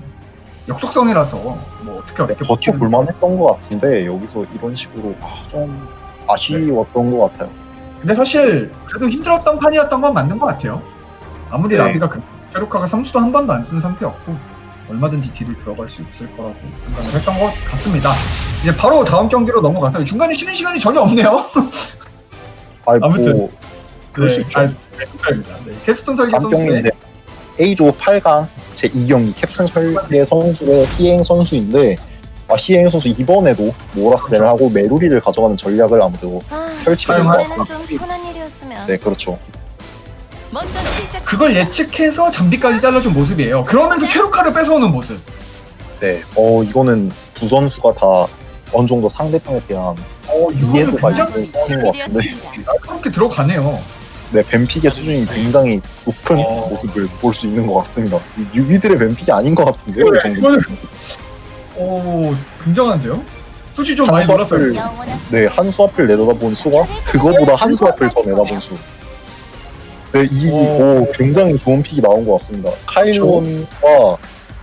역속성이라서 뭐 어떻게 버텨볼만 했던 것 같은데 여기서 이런 식으로 좀 아쉬웠던 것 같아요. 근데 사실 그래도 힘들었던 판이었던 건 맞는 것 같아요. 아무리 네. 라비가 체력카가 삼수도 한 번도 안 쓴 상태였고 얼마든지 딜을 들어갈 수 있을 거라고 생각을 했던 것 같습니다. 이제 바로 다음 경기로 넘어가서 중간에 쉬는 시간이 전혀 없네요. 아무튼 그럴 수 있죠. 축하합니다. 네, 캡스톤 설계 다음 선수의 경기인데 A조 8강 제2경기 캡틴 설계 선수의 희행 선수인데 희행 선수 이번에도 모라스를 하고 메루리를 가져가는 전략을 아무래도 펼치게 된 것 이번에는 같습니다. 좀 편한 일이었으면. 네, 그렇죠. 먼저 시작. 그걸 예측해서 잠비까지 잘라준 모습이에요. 그러면서 체루카를 뺏어오는 모습. 네, 이거는 두 선수가 다 어느 정도 상대방에 대한 이거는 이해도가 굉장히 있는 상황인 것 같은데 날카롭게 들어가네요. 네, 뱀픽의 수준이 굉장히 높은 모습을 볼 수 있는 것 같습니다. 유비들의 뱀픽이 아닌 것 같은데요, 이 정도. 이거는 굉장한데요? 솔직히 좀 많이 놀랐어요. 영원한 네, 한 수 앞을 내다본 수가 그거보다 한 수 앞을 더 내다본 수. 네, 굉장히 좋은 픽이 나온 것 같습니다. 카일론과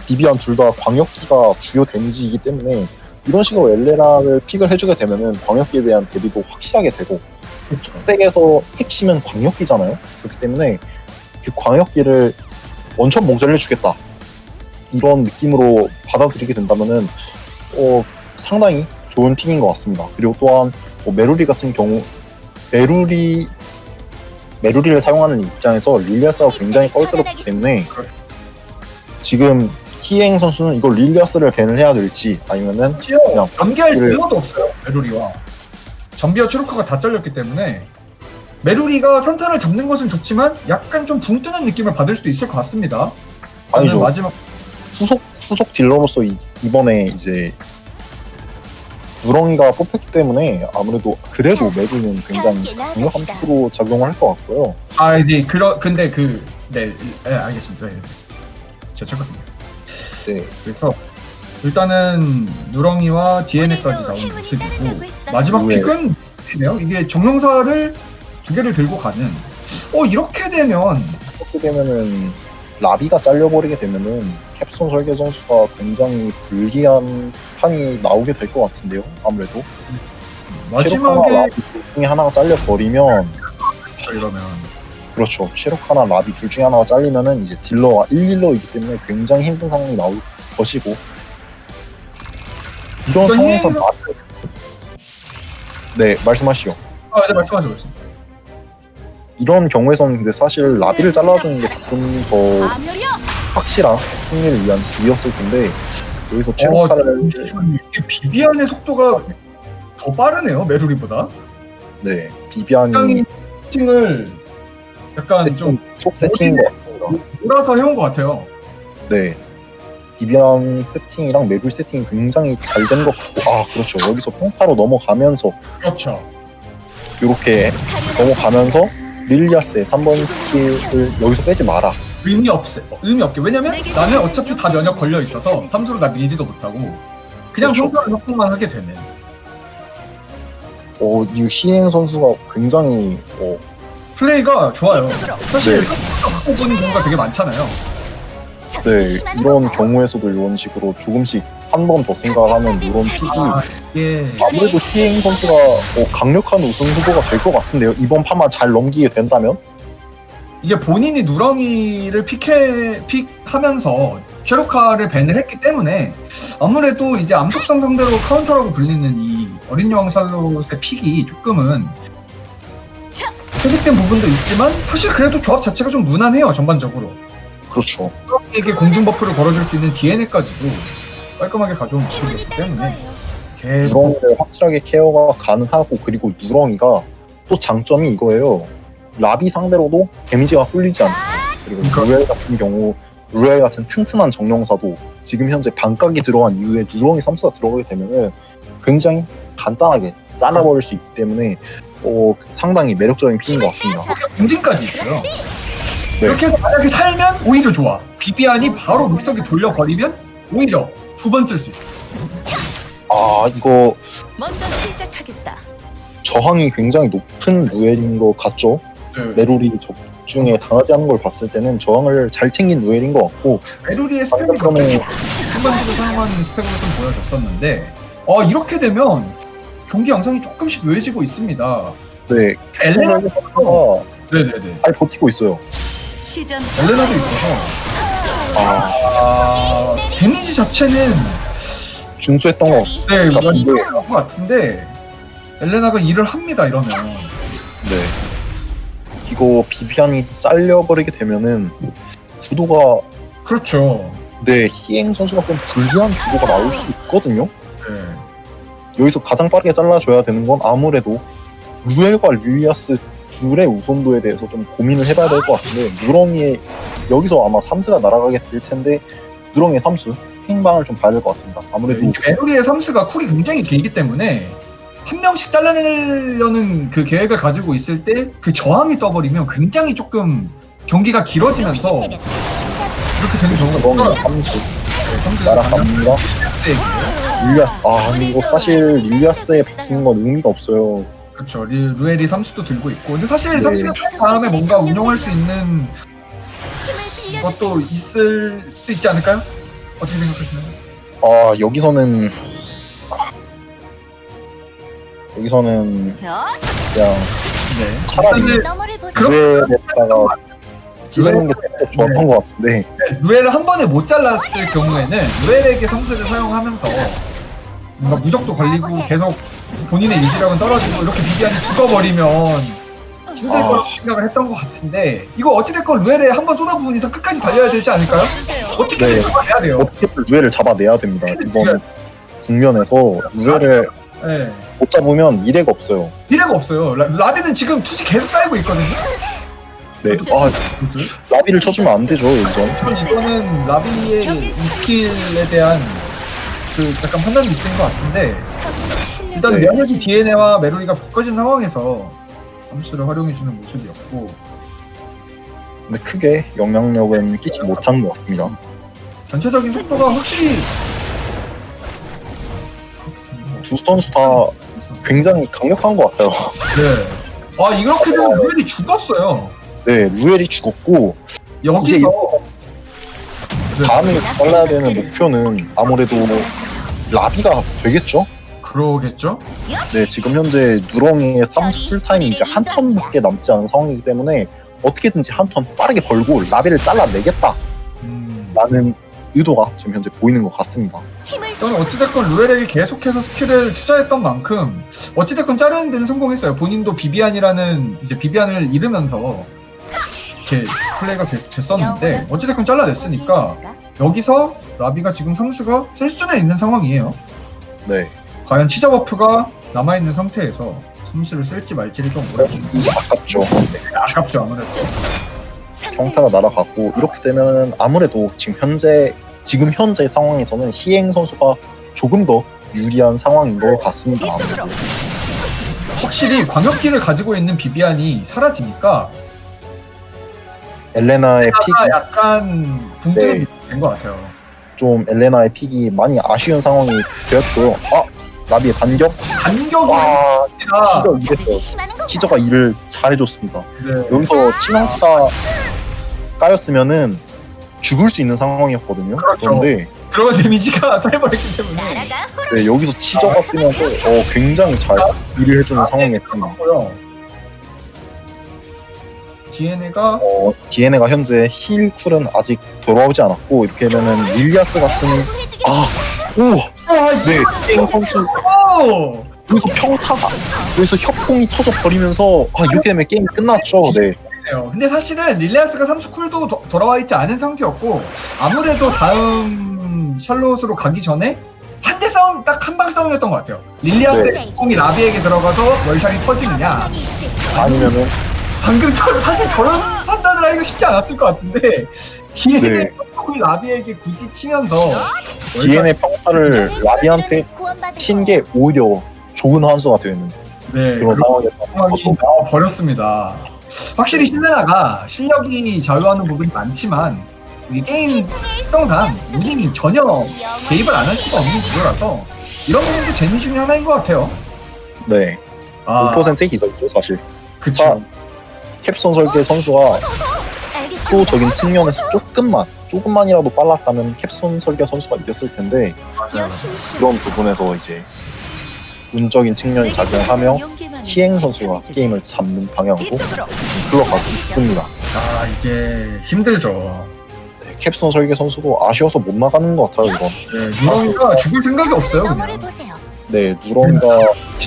비비안 둘 다 광역기가 주요 데미지이기 때문에 이런 식으로 엘레라를 픽을 해주게 되면은 광역기에 대한 대비도 확실하게 되고 덱에서 핵심은 광역기잖아요. 그렇기 때문에 그 광역기를 원천 봉쇄해주겠다 이런 느낌으로 받아들이게 된다면은 상당히 좋은 픽인 것 같습니다. 그리고 또한 메루리 같은 경우 메루리를 사용하는 입장에서 릴리아스가 굉장히 껄끄럽기 때문에 지금 희행 선수는 이걸 릴리아스를 밴을 해야 될지 아니면은 그냥 연계할 이를- 필요도 없어요. 메루리와 잠비와 체루카가 다 잘렸기 때문에 메루리가 산타를 잡는 것은 좋지만 약간 좀 붕 뜨는 느낌을 받을 수도 있을 것 같습니다. 아니죠. 마지막 후속 딜러로서 이번에 이제 누렁이가 뽑혔기 때문에 아무래도 그래도 메루리는 굉장히 강력한 픽으로 작용을 할 것 같고요. 이제 근데 네, 알겠습니다. 네. 제가 착각합니다. 네, 그래서 일단은 누렁이와 DNA까지 나온 모습이고 마지막 네. 픽은 네요. 이게 정령사를 두 개를 들고 가는. 이렇게 되면은 라비가 잘려버리게 되면은 캡손 설계 선수가 굉장히 불리한 판이 나오게 될 것 같은데요. 아무래도 마지막에 시로카나 라비 둘 중에 하나가 잘려버리면 이러면 그렇죠. 시로카나 라비 둘 중에 하나가 잘리면은 이제 딜러가 1딜러이기 때문에 굉장히 힘든 상황이 나올 것이고 이런 상황에서 네, 말씀하시죠. 네, 말씀하세요. 이런 경우에서는 근데 사실 라비를 잘라주는 게 조금 더 확실한 승리를 위한 기회였을 텐데 여기서 체로카를 이게 비비안의 속도가 더 빠르네요. 메루리보다. 네, 비비안이 굉장히 세팅을 약간 좀 속 세팅인 것 같습니다. 몰아서 해온 것 같아요. 네, 비비안 세팅이랑 메블 세팅이 굉장히 잘 된 것 같고 그렇죠. 여기서 평타로 넘어가면서 그렇죠. 이렇게 넘어가면서 릴리아스의 3번 스킬을 여기서 빼지 마라. 의미 없게. 왜냐면 나는 어차피 다 면역 걸려 있어서 삼수로 나 밀지도 못하고 그냥 그렇죠. 평타를 협공만 하게 되는. 이 희행 선수가 굉장히 플레이가 좋아요. 사실 네. 삼수가 갖고 보는 경우가 되게 많잖아요. 네, 이런 경우에서도 이런 식으로 조금씩 한 번 더 생각하는 이런 픽이 예. 아무래도 희행 선수가 강력한 우승 후보가 될 것 같은데요. 이번 판만 잘 넘기게 된다면 이게 본인이 누렁이를 픽하면서 쉐로카를 밴을 했기 때문에 아무래도 이제 암속성 상대로 카운터라고 불리는 이 어린 여왕 샬롯의 픽이 조금은 퇴색된 부분도 있지만 사실 그래도 조합 자체가 좀 무난해요 전반적으로. 그렇죠. 이게 공중 버프를 걸어줄 수 있는 DNA까지도 깔끔하게 가져온 모습이었기 때문에 계속 누렁이를 확실하게 케어가 가능하고, 그리고 누렁이가 또 장점이 이거예요. 라비 상대로도 데미지가 꿀리지 않고, 그리고 루엘 같은 경우 루엘 같은 튼튼한 정령사도 지금 현재 반각이 들어간 이후에 누렁이 3수가 들어가게 되면은 굉장히 간단하게 잘라버릴 수 있기 때문에 상당히 매력적인 픽인 것 같습니다. 공진까지 있어요. 네. 이렇게 해서 만약에 살면 오히려 좋아. 비비안이 바로 믹서기 돌려버리면 오히려 두 번 쓸 수 있어. 아, 이거 먼저 시작하겠다. 저항이 굉장히 높은 루엘인 것 같죠? 메로리 적중에 당하지 않는 걸 봤을 때는 저항을 잘 챙긴 루엘인 것 같고, 메루리의 스펙이 방금 중간적으로 사용하는 스펙으로 좀 보여줬었는데 이렇게 되면 경기 양상이 조금씩 묘해지고 있습니다. 네, 엘레나 가 네네네. 잘 버티고 있어요. 시전 엘레나도 있어서 데미지 자체는 준수했던 것 네 같은데. 이럴 것 같은데 엘레나가 일을 합니다 이러면. 네. 이거 비비안이 잘려버리게 되면은 구도가, 그렇죠. 네, 희행 선수가 좀 불리한 구도가 나올 수 있거든요. 네. 여기서 가장 빠르게 잘라줘야 되는 건 아무래도 루엘과 릴리아스 둘의 우선도에 대해서 좀 고민을 해봐야 될 것 같은데, 누렁이의 여기서 아마 3스가 날아가게 될 텐데 누렁이의 3수 행방을 좀 봐야 될 것 같습니다. 아무래도 메루리의 3수가 쿨이 굉장히 길기 때문에 한 명씩 잘라내려는 그 계획을 가지고 있을 때 그 저항이 떠버리면 굉장히 조금 경기가 길어지면서 이렇게 되는 경우가 누렁이의 많더라고요. 3수 3수가 날아갑니다. 릴리아스에게. 릴리아스, 근데 이거 사실 릴리아스에 붙이는 건 의미가 없어요. 그렇죠. 루엘이 3수도 들고 있고. 근데 사실 네. 3수가 다음에 뭔가 운용할 수 있는 것도 있을 수 있지 않을까요? 어떻게 생각하시나요? 여기서는 야, 그냥 네. 차라리 사실 너머를 보세요. 루엘에다가 찌르는 게 더 좋았던 것 같은데, 루엘을 한 번에 못 잘랐을 경우에는 루엘에게 3수를 사용하면서 뭔가 무적도 걸리고 계속 본인의 유지력은 떨어지고 이렇게 비비안이 죽어버리면 힘들 거라고 생각을 했던 것 같은데, 이거 어찌됐건 루엘에 한 번 쏟아부은 이상 끝까지 달려야 되지 않을까요? 어떻게 네. 해야 돼요? 어떻게든 루엘을 잡아내야 됩니다. 이번 국면에서 루엘을 네. 못 잡으면 미래가 없어요. 미래가 없어요. 라비는 지금 투시 계속 쌓이고 있거든요. 네, 라비를 쳐주면 안 되죠, 여기서. 이거는 라비의 이 스킬에 대한 그 약간 판단 미스인 것 같은데, 일단 네. 메르시 DNA와 메로리가 바꿔진 상황에서 암수를 활용해주는 모습이었고, 근데 크게 영향력은 끼치 못한 것 같습니다. 전체적인 속도가 확실히 두 선수 다 굉장히 강력한 것 같아요. 네. 이렇게 되면 루엘이 죽었어요. 네, 루엘이 죽었고, 여기서 네. 다음에 잘라야 되는 목표는 아무래도 라비가 되겠죠? 그러겠죠? 네, 지금 현재 누렁이의 3수 풀타임이 이제 한 턴밖에 남지 않은 상황이기 때문에 어떻게든지 한 턴 빠르게 벌고 라비를 잘라내겠다라는 의도가 지금 현재 보이는 것 같습니다. 저는 어찌됐건 루엘에게 계속해서 스킬을 투자했던 만큼 어찌됐건 자르는 데는 성공했어요. 본인도 비비안이라는 이제 비비안을 잃으면서 이렇게 플레이가 됐었는데 어찌됐건 잘라냈으니까 여기서 라비가 지금 3수가 쓸 수는 있는 상황이에요. 네, 과연 치자 버프가 남아있는 상태에서 3수를 쓸지 말지를 좀 모르겠네요. 아깝죠. 아깝죠 아무래도. 평타가 날아갔고, 이렇게 되면 아무래도 지금 현재 상황에서는 희행 선수가 조금 더 유리한 상황인 것 같습니다. 이쪽으로. 확실히 광역기를 가지고 있는 비비안이 사라지니까 엘레나의 픽이 약간 붕뜨는 된 것 같아요. 좀 엘레나의 픽이 많이 아쉬운 상황이 되었고요. 라비의 반격? 간격이 와, 아니라 치저 이랬어요. 치저가 일을 잘해줬습니다. 네. 여기서 치명타 까였으면은 죽을 수 있는 상황이었거든요. 그렇죠. 그런데 들어간 데미지가 살벌했기 때문에 네, 여기서 치저가 쓰면서 굉장히 잘 일을 해주는 상황이었습니다. 고요. DNA가 DNA가 현재 힐 쿨은 아직 돌아오지 않았고 이렇게 되면은 릴리아스 같은 네 게임 선수 오! 여기서 평타가 여기서 협공이 터져 버리면서 이렇게 되면 게임 끝났죠. 네. 근데 사실은 릴리아스가 3수 쿨도 돌아와 있지 않은 상태였고 아무래도 다음 샬롯으로 가기 전에 한 대 싸움 딱 한 방 싸움이었던 것 같아요. 릴리아스의 네. 공이 라비에게 들어가서 월샷이 터지느냐 아니면은 방금 사실 저런 판단을 하기가 쉽지 않았을 것 같은데 DNA 네. 공이 라비에게 굳이 치면서 DNA 평타를 라비한테 튄 게 오히려 좋은 환수가 되는 네, 그런 상황이었던 상황이 거죠. 나와 버렸습니다. 확실히 신레나가 실력이 자유하는 부분이 많지만 이게 게임 특성상 우린이 전혀 개입을 안 할 수가 없는 구조라서 이런 부분도 재미 중에 하나인 것 같아요. 네. 아, 5%의 기적이죠 사실. 그쵸. 캡손 설계 선수가 수적인 측면에서 조금만이라도 빨랐다면 캡손 설계 선수가 이겼을 텐데 맞아요. 그런 부분에서 이제 운적인 측면이 작용하며 희행 선수가 게임을 잡는 방향으로 이쪽으로. 흘러가고 있습니다. 아, 이게 힘들죠. 네, 캡손 설계 선수도 아쉬워서 못 나가는 것 같아요 이건. 네, 누렁이가 죽을 생각이 없어요, 너머를 그냥. 보세요. 네, 누렁이가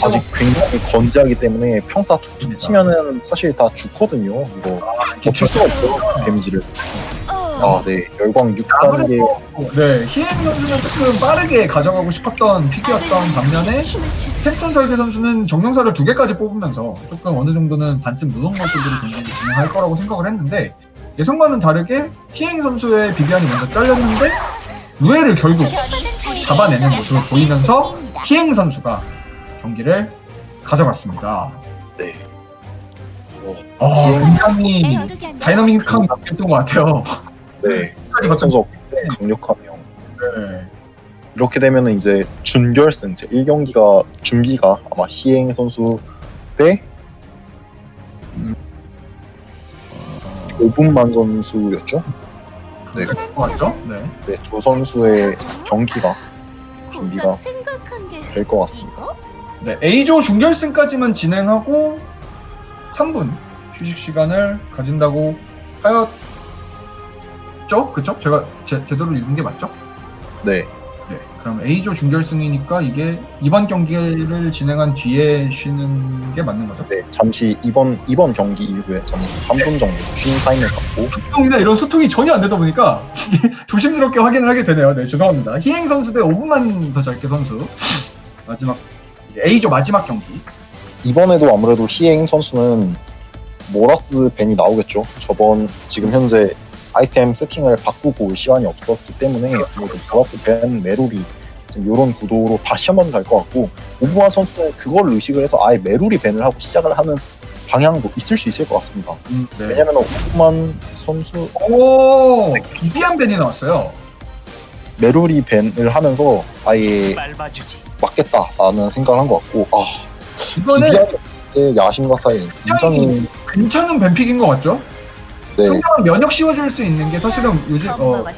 아직 굉장히 건재하기 때문에 평타 툭툭 치면은 사실 다 죽거든요. 이거 버틸 수가 없어요 데미지를. 네, 열광 6단계. 네, 희행 선수는 조금 빠르게 가져가고 싶었던 픽이었던 반면에 캐스턴 설계 선수는 정령사를 2개까지 뽑으면서 조금 어느 정도는 반쯤 무서운 모습으로 경기를 진행할 거라고 생각을 했는데 예상과는 다르게 희행 선수의 비비안이 먼저 잘렸는데 루에를 결국 잡아내는 모습을 보이면서 희행 선수가 경기를 가져갔습니다. 네. 굉장히 다이나믹한 경기였던 것 같아요. 네, 끝까지 봤던 선수 굉장히 강력하며 네. 이렇게 되면은 이제 준결승 제 1경기가 준비가 아마 희행 선수 대 5분만 선수였죠. 네. 맞죠? 네. 네, 두 선수의 경기가 준비가 생각한 게 될 것 같습니다. 네, A조 준결승까지만 진행하고 3분 휴식 시간을 가진다고 하였죠? 그쵸? 제가 제대로 읽은 게 맞죠? 네, 네, 그럼 A조 준결승이니까 이게 이번 경기를 진행한 뒤에 쉬는 게 맞는 거죠? 네, 잠시 이번 경기 이후에 잠시 3분 정도 쉬는 타임을 갖고 소통이나 이런 소통이 전혀 안 되다 보니까 이게 조심스럽게 확인을 하게 되네요. 네, 죄송합니다. 희행 선수 대 5분만 더 짧게 선수 마지막 A조 마지막 경기. 이번에도 아무래도 희행 선수는 모라스 벤이 나오겠죠. 지금 현재 아이템 세팅을 바꾸고 올 시간이 없었기 때문에 아무래도 모라스 벤, 메루리 지금 이런 구도로 다시 한번 갈 것 같고 오브마 선수는 그걸 의식을 해서 아예 메루리 벤을 하고 시작을 하는 방향도 있을 수 있을 것 같습니다. 네. 왜냐면 오브만 선수 오, 비비안 벤이 나왔어요. 메루리 벤을 하면서 아예 맞겠다라는 생각을 한 것 같고 이거는 비비안의 야심 같아요. 굉장히 괜찮은 벤픽인 것 같죠? 네, 상대방 면역 씌워줄 수 있는 게 사실은 요즘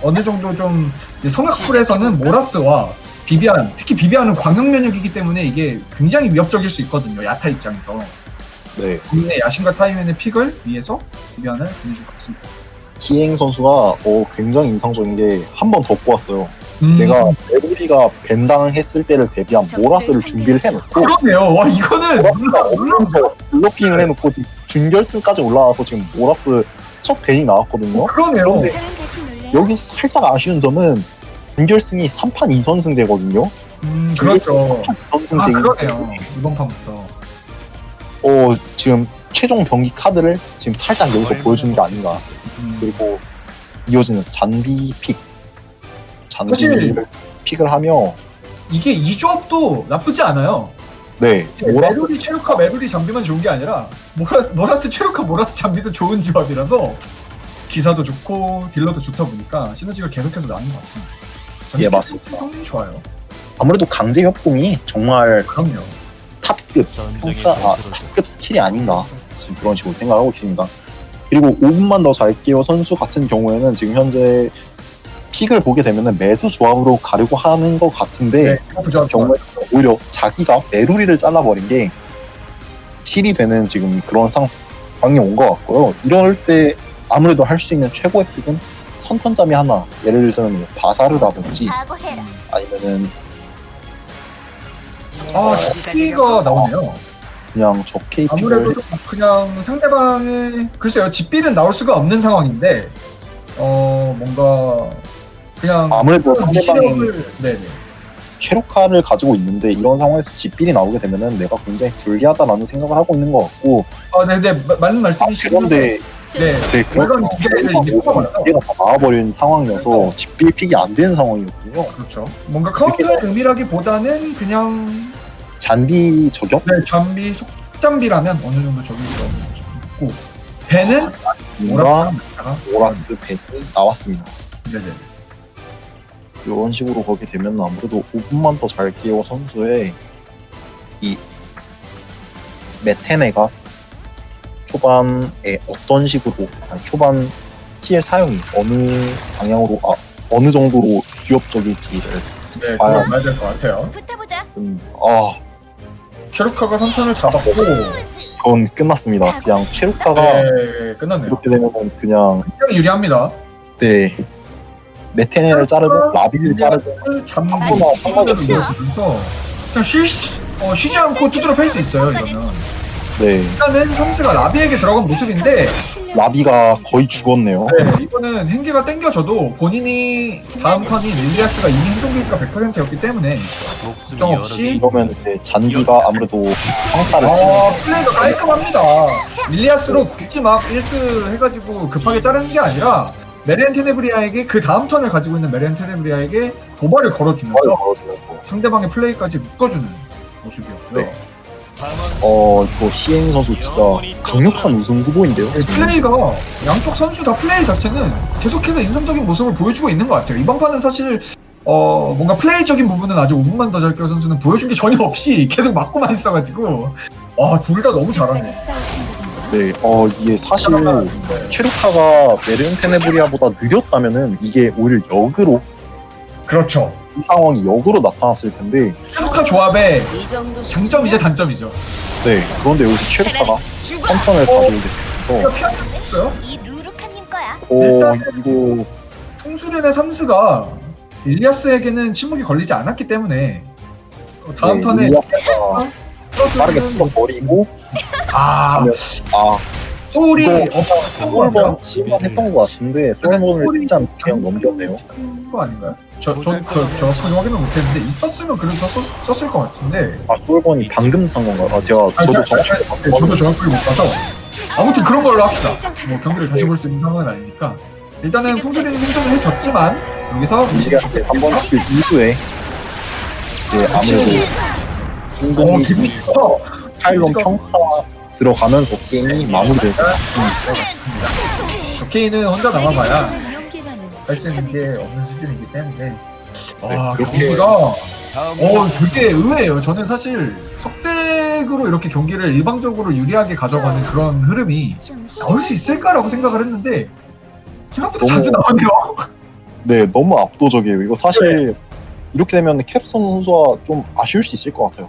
어느 정도 좀 성악풀에서는 모라스와 비비안, 특히 비비안은 광역 면역이기 때문에 이게 굉장히 위협적일 수 있거든요. 야타 입장에서. 네. 본인의 야심과 타이맨의 픽을 위해서 비비안을 보내줄 것 같습니다. 희행 선수가 굉장히 인상적인 게 한 번 더 뽑았어요. 내가 메루리가 벤당 했을 때를 대비한 모라스를 준비를 해놓고 그러네요. 와, 이거는 올라와서 블로킹을 해놓고 지금 준결승까지 올라와서 지금 모라스 첫 벤이 나왔거든요. 그러네요. 그런데 여기서 살짝 아쉬운 점은 준결승이 3판 2선승제거든요. 그렇죠. 2선승제인 그러네요. 이번 판부터. 지금 최종 경기 카드를 지금 살짝 여기서 보여주는 게 아닌가. 그리고 이어지는 잔비 잔비를 픽을 하며 이게 이 조합도 나쁘지 않아요. 네, 모라스 메루리 체류카 메루리 잠비만 좋은 게 아니라 모라스 체류카 모라스 잠비도 좋은 조합이라서 기사도 좋고 딜러도 좋다 보니까 시너지가 계속해서 나는 것 같습니다. 예, 맞습니다. 성능이 좋아요. 아무래도 강제 협공이 정말 그럼요. 탑급 탑급 스킬이 아닌가 지금 그런 식으로 생각하고 있습니다. 그리고 5분만 더 잘게요 선수 같은 경우에는 지금 현재 픽을 보게 되면은 매즈 조합으로 가려고 하는 것 같은데 그 조합 경우에 오히려 자기가 메루리를 잘라버린 게 힐이 되는 지금 그런 방이 온 것 같고요. 이럴 때 아무래도 할 수 있는 최고의 픽은 선턴잠이 하나, 예를 들면 뭐 바사르라든지 각오해라. 아니면은 집비가 나오네요. 그냥 저 아무래도 KP를 좀 그냥 상대방의 글쎄요, 집비는 나올 수가 없는 상황인데 뭔가 그냥 아무래도 상대방이 무시력을 네네. 최루카를 가지고 있는데 이런 상황에서 집빌이 나오게 되면은 내가 굉장히 불리하다라는 생각을 하고 있는 것 같고 네네, 맞는 말씀이시고 그런데 네, 네, 물론 두 개를 이제 써버려서 개가 다 나와버린 상황이어서 집빌 픽이 안 되는 상황이거든요. 그렇죠. 뭔가 카운터의 의미라기보다는 그냥 잔비 저격? 네, 잠비 속잠비라면 어느 정도 적용이 되는 모습이 있고 배는 뭔가 오락가다가 오라스 벤이 나왔습니다. 네네. 이런 식으로 거게 되면 아무래도 5분만 더 잘 끼워 선수의 이 메테네가 초반에 어떤 식으로 초반 힐 사용이 어느 방향으로 어느 정도로 위협적일지를 네, 들어봐야 될 것 같아요. 붙어보자. 체루카가 선턴을 잡았고 그건 끝났습니다. 그냥 체루카가 네, 끝났네요. 이렇게 되면 그냥 굉장히 유리합니다. 네 메테네를 자르고 라비를 자르고 잠비 한번만 속잠을 이어지면서 그냥 쉬지 않고 두드려 팰 수 있어요. 이러면 네 일단은 삼스가 라비에게 들어간 모습인데 라비가 거의 죽었네요. 네, 이거는 행기가 땡겨져도 본인이 다음 턴이 릴리아스가 이미 행동 게이지가 100%였기 때문에 걱정 없이 이러면 이제 잔디가 아무래도 평타를 치는 플레이가 깔끔합니다. 릴리아스로 굳이 막 1스 해가지고 급하게 자르는 게 아니라 메리안 테네브리아에게 그 다음 턴을 가지고 있는 메리안 테네브리아에게 도발을 걸어주면서 걸 걸어주고 상대방의 플레이까지 묶어주는 모습이었고요. 네. 이거 희행 선수 진짜 강력한 우승 후보인데요. 네, 지금. 플레이가 양쪽 선수 다 플레이 자체는 계속해서 인상적인 모습을 보여주고 있는 것 같아요. 이번 판은 사실 뭔가 플레이적인 부분은 아직 5분만 더 잘 끼워 선수는 보여준 게 전혀 없이 계속 맞고만 있어가지고 둘 다 너무 잘하네. 네, 이게 사실 체루카가 메르는 테네브리아보다 느렸다면은 이게 오히려 역으로 그렇죠. 이 상황이 역으로 나타났을 텐데 체루카 조합의 장점이자 단점이죠. 네 그런데 여기서 체루카가 선턴을 가져오게 되면서 피할 수 없어요. 이 루루카님 거야. 이거 풍수련의 삼스가 일리아스에게는 침묵이 걸리지 않았기 때문에 다음 네, 턴에 일리아스가 빠르게 풀어버리고 소울이 이거 없었던 것 같아요. 소울번 했던 것 같은데 소울번을 했지 않고 그냥 넘겼네요. 거 아닌가요? 정확하게 확인은 못했는데 있었으면 그래도 썼을 것 같은데 소울번이 방금 찬 건가요? 저도 정확히 저도 정확하게 못 봐서 아무튼 그런 걸로 합시다. 뭐 경기를 다시 볼 수 있는 상황은 아니니까 일단은 풍수리는 생존을 해줬지만 여기서 일리아스 한번 킬 이후에 이제 아무래도 어 기분이 좋다. 파일론 평타 들어가면서 게임이 마무리될 것 케인은 혼자 남아봐야 할 수 있는 게 없는 수준이기 때문에 그렇게 경기가 되게 의외예요. 저는 사실 석대으로 이렇게 경기를 일방적으로 유리하게 가져가는 그런 흐름이 나올 수 있을까라고 생각을 했는데 생각보다 자주 나왔네요. 네, 너무 압도적이에요. 이거 사실 이렇게 되면 캡сон 선수가 좀 아쉬울 수 있을 것 같아요.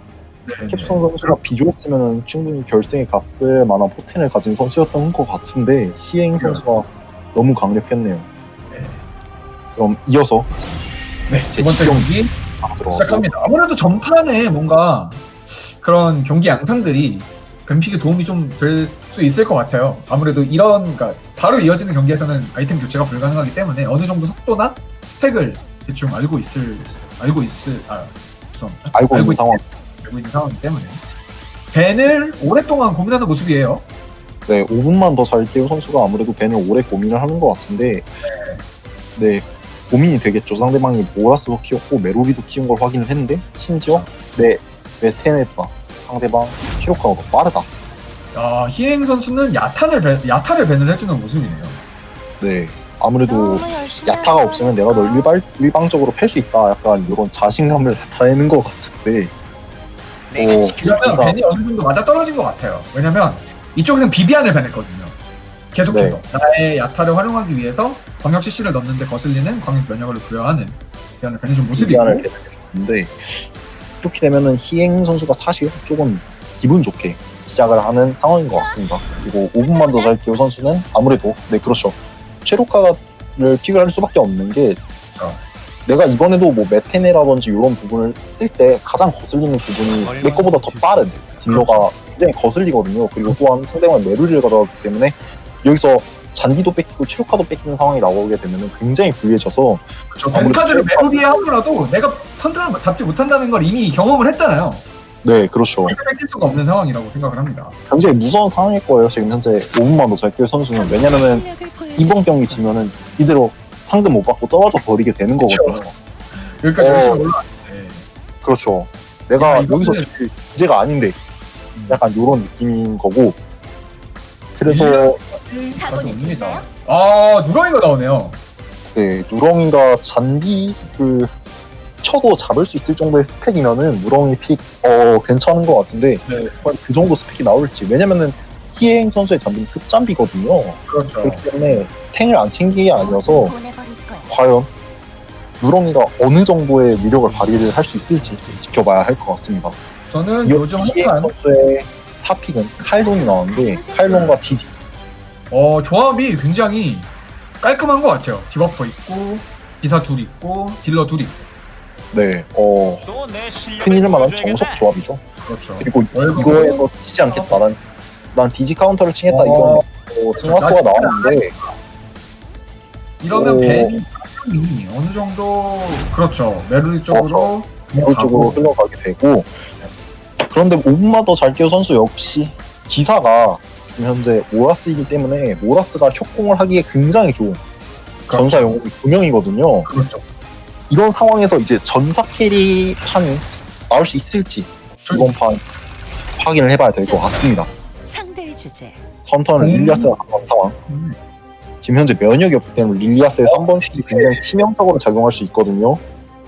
캡son 선수가 비교했으면 충분히 결승에 갔을 만한 포텐을 가진 선수였던 것 같은데 희행 선수가 너무 강력했네요. 그럼 이어서 두 번째 경기 시작합니다. 아무래도 전판에 뭔가 그런 경기 양상들이 뱀픽에 도움이 좀 될 수 있을 것 같아요. 아무래도 그러니까 바로 이어지는 경기에서는 아이템 교체가 불가능하기 때문에 어느 정도 속도나 스택을 대충 알고 있는 상황이기 때문에 벤을 오랫동안 고민하는 모습이에요. 네, 5분만 더 잘 뛰고 선수가 아무래도 벤을 오래 고민을 하는 것 같은데 네, 고민이 되겠죠. 상대방이 모라스도 키웠고 메로비도 키운 걸 확인을 했는데 심지어 메테네보다 상대방 치로카가 더 빠르다. 희행 선수는 야타를 밴을 해주는 모습이네요. 네, 아무래도 야타가 없으면 내가 널 일방적으로 팰 수 있다. 약간 이런 자신감을 나타내는 것 같은데 그러면 벤이 어느 정도 맞아 떨어진 것 같아요. 왜냐면 이쪽에서는 비비안을 밴했거든요. 계속해서 나의 야타를 활용하기 위해서 광역 CC를 넣는데 거슬리는 광역 면역을 부여하는 비비안을 밴해준 모습이고 근데 이렇게 되면은 희행 선수가 사실 조금 기분 좋게 시작을 하는 상황인 것 같습니다. 그리고 5분만 더 잘 기호 선수는 아무래도 네 그렇죠. 최루카를 픽을 할 수밖에 없는 게 내가 이번에도 뭐 메테네라든지 이런 부분을 쓸 때 가장 거슬리는 부분이 내 거보다 더 빠른 딜러가 굉장히 거슬리거든요. 그리고 또한 상대방은 메루리를 가져가기 때문에 여기서 잔디도 뺏기고 최루카도 뺏기는 상황이 나오게 되면 굉장히 불리해져서 그렇죠. 벤카드를 메로디에 하더라도 내가 선택을 잡지 못한다는 걸 이미 경험을 했잖아요. 네 그렇죠. 뺏길 수가 없는 상황이라고 생각을 합니다. 굉장히 무서운 상황일 거예요. 지금 현재 5분만 더 잘 뛸 선수는. 왜냐면은 이번 경기 지면은 이대로 상금 못 받고 떨어져 버리게 되는 거거든요. 여기까지 어. 열심히 올라왔는데 그렇죠. 내가 야, 이거는- 여기서 문제가 아닌데 약간 이런 느낌인 거고. 그래서 가져 옵니다. 아 누렁이가 나오네요. 네, 누렁이가 잔디 쳐도 잡을 수 있을 정도의 스펙이면은 누렁이 픽 괜찮은 것 같은데 네. 과연 그 정도 스펙이 나올지. 왜냐면은 희행 선수의 잔디는 급잔비거든요. 그렇죠. 그렇기 때문에 탱을 안 챙기는 게 아니어서 보내버릴 거야. 과연 누렁이가 어느 정도의 위력을 발휘를 할 수 있을지 지켜봐야 할 것 같습니다. 저는 이 요즘 희행 핫한 선수의 4픽은 카일론이 나왔는데 카일론과 디지 조합이 굉장히 깔끔한 것 같아요. 디버퍼 있고 기사 둘 있고 딜러 둘 있고. 네, 큰일을 만한 정석 조합이죠. 그렇죠. 그리고 월급은- 이거에서 치지 않겠다. 난 디지 카운터를 치겠다. 이건 승화수가 나왔는데 이러면 오. 벤이 어느 정도 그렇죠. 메루리 쪽으로 이런 쪽으로 흘러가게 되고, 그런데 5분만 더 잘 끼워 선수 역시 기사가 지금 현재 모라스이기 때문에 모라스가 협공을 하기에 굉장히 좋은 전사 영웅이 2명이거든요. 그렇죠. 이런 상황에서 이제 전사 캐리 판이 나올 수 있을지 이번 판 확인을 해봐야 될 것 같습니다. 상대의 주제. 선턴은 릴리아스가 가까운 상황. 음. 지금 현재 면역이 없기 때문에 릴리아스의 3번 스킬이 굉장히 치명적으로 작용할 수 있거든요.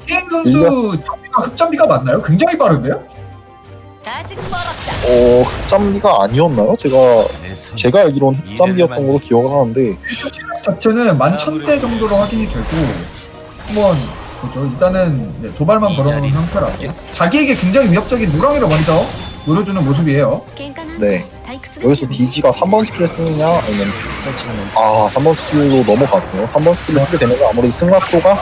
희행 선수 장비가 흡장비가 맞나요? 굉장히 빠른데요? 아직 멀었다. 흡잠비가 아니었나요? 제가 알기로는 흡잠비였던 걸로 기억을 하는데 자체는 11,000대 정도로 확인이 되고 한번 보죠. 일단은 네, 도발만 걸어놓은 상태라서 자기에게 굉장히 위협적인 누렁이를 먼저 노려주는 모습이에요. 네. 여기서 디지가 3번 스킬을 쓰느냐 아니면 3번 스킬로 넘어가네요. 3번 스킬을 쓰게 되면 아무래도 승낙도가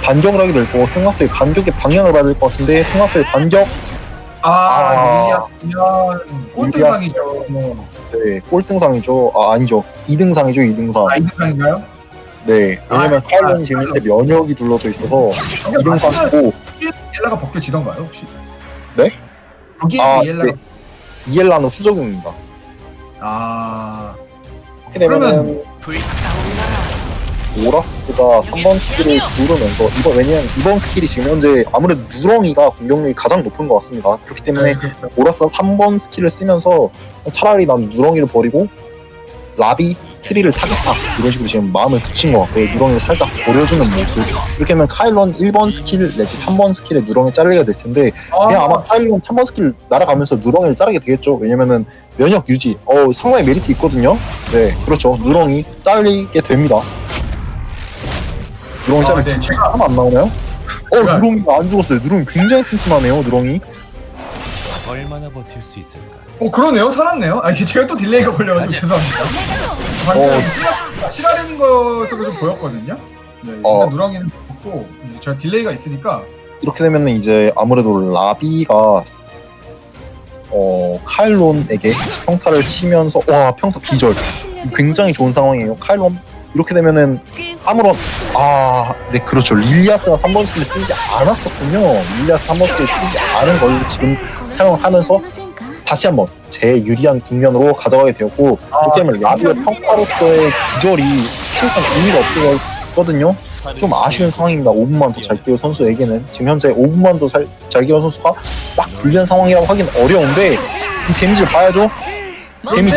반격을 하게 될 거고 승낙도의 반격의 방향을 봐야 될 것 같은데 승낙도의 반격 릴리아면 꼴등상이죠. 네 꼴등상이죠. 아니죠 2등상이죠 2등상. 2등상인가요? 네 왜냐면 카일론이 지금 현재 면역이 둘러져 있어서 2등상이고 이엘라가 벗겨지던가요 혹시? 네? 여기에 이엘라가 네. 이엘라는 후적입니다. 그렇게 되면은 오라스가 3번 스킬을 누르면서 왜냐면 이번 스킬이 지금 현재 아무래도 누렁이가 공격력이 가장 높은 것 같습니다. 그렇기 때문에 그렇죠. 오라스가 3번 스킬을 쓰면서 차라리 난 누렁이를 버리고 라비 트리를 타겠다 이런 식으로 지금 마음을 굳힌 것 같고요. 누렁이를 살짝 버려주는 모습. 이렇게 하면 카일론 1번 스킬 내지 3번 스킬에 누렁이 잘리게 될 텐데 그냥 아마 카일론 3번 스킬 날아가면서 누렁이를 자르게 되겠죠. 왜냐면은 면역 유지 상당히 메리트 있거든요. 네 그렇죠. 누렁이 잘리게 됩니다. 누렁이 잘리게 네, 제가 하나 안 나오나요? 제가- 누렁이가 안 죽었어요. 누렁이 굉장히 튼튼하네요. 누렁이. 얼마나 버틸 수 있을까? 그러네요. 살았네요. 이게 제가 또 딜레이가 걸려가지고 죄송합니다. 방금 실화되는 것으로 좀 보였거든요. 네, 일단 누렁이는 죽고 이제 제가 딜레이가 있으니까 이렇게 되면 이제 아무래도 라비가 카일론에게 평타를 치면서 평타 기절. 굉장히 좋은 상황이에요. 카일론 이렇게 되면은 네 그렇죠. 릴리아스가 3번 스킬 쓰지 않았었군요. 릴리아스 3번 스킬 쓰지 않은 걸 지금 사용하면서 다시 한번 제 유리한 국면으로 가져가게 되었고 그렇게 되면 라비의 평타로서의 기절이 실상 의미가 없거든요. 좀 아쉬운 상황입니다. 5분만 더 잘 뛰어 선수에게는 지금 현재 5분만 더 잘 뛰어 선수가 딱 불리한 상황이라고 하긴 어려운데 이 데미지를 봐야죠. 데미지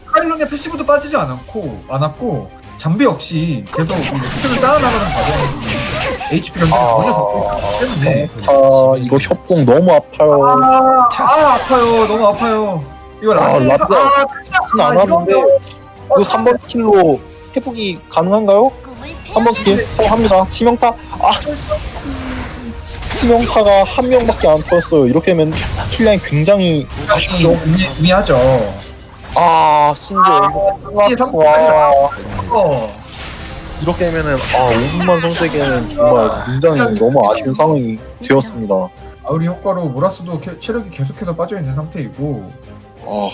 카일론의 패시브도 빠지지 않았고 잠비 없이 계속 스택을 쌓아나가는 과정에서 HP 경기가 전혀 더 때문에 이거 협공 너무 아파요. 아파요. 너무 아파요. 이거 라비에서 라비는 안 하는데 이거 3번 스킬로 회복이 가능한가요? 3번 스킬 사용합니다. 치명타 치명타가 한 명밖에 안 터졌어요. 이렇게 하면 킬라인 굉장히 아쉽죠. 의미하죠. 아, 심지어 이게 와, 어, 이렇게 하면은 오분만 선수에게는 정말 굉장히 너무 아쉬운 상황이 되었습니다. 아우리 효과로 모라스도 체력이 계속해서 빠져 있는 상태이고 아,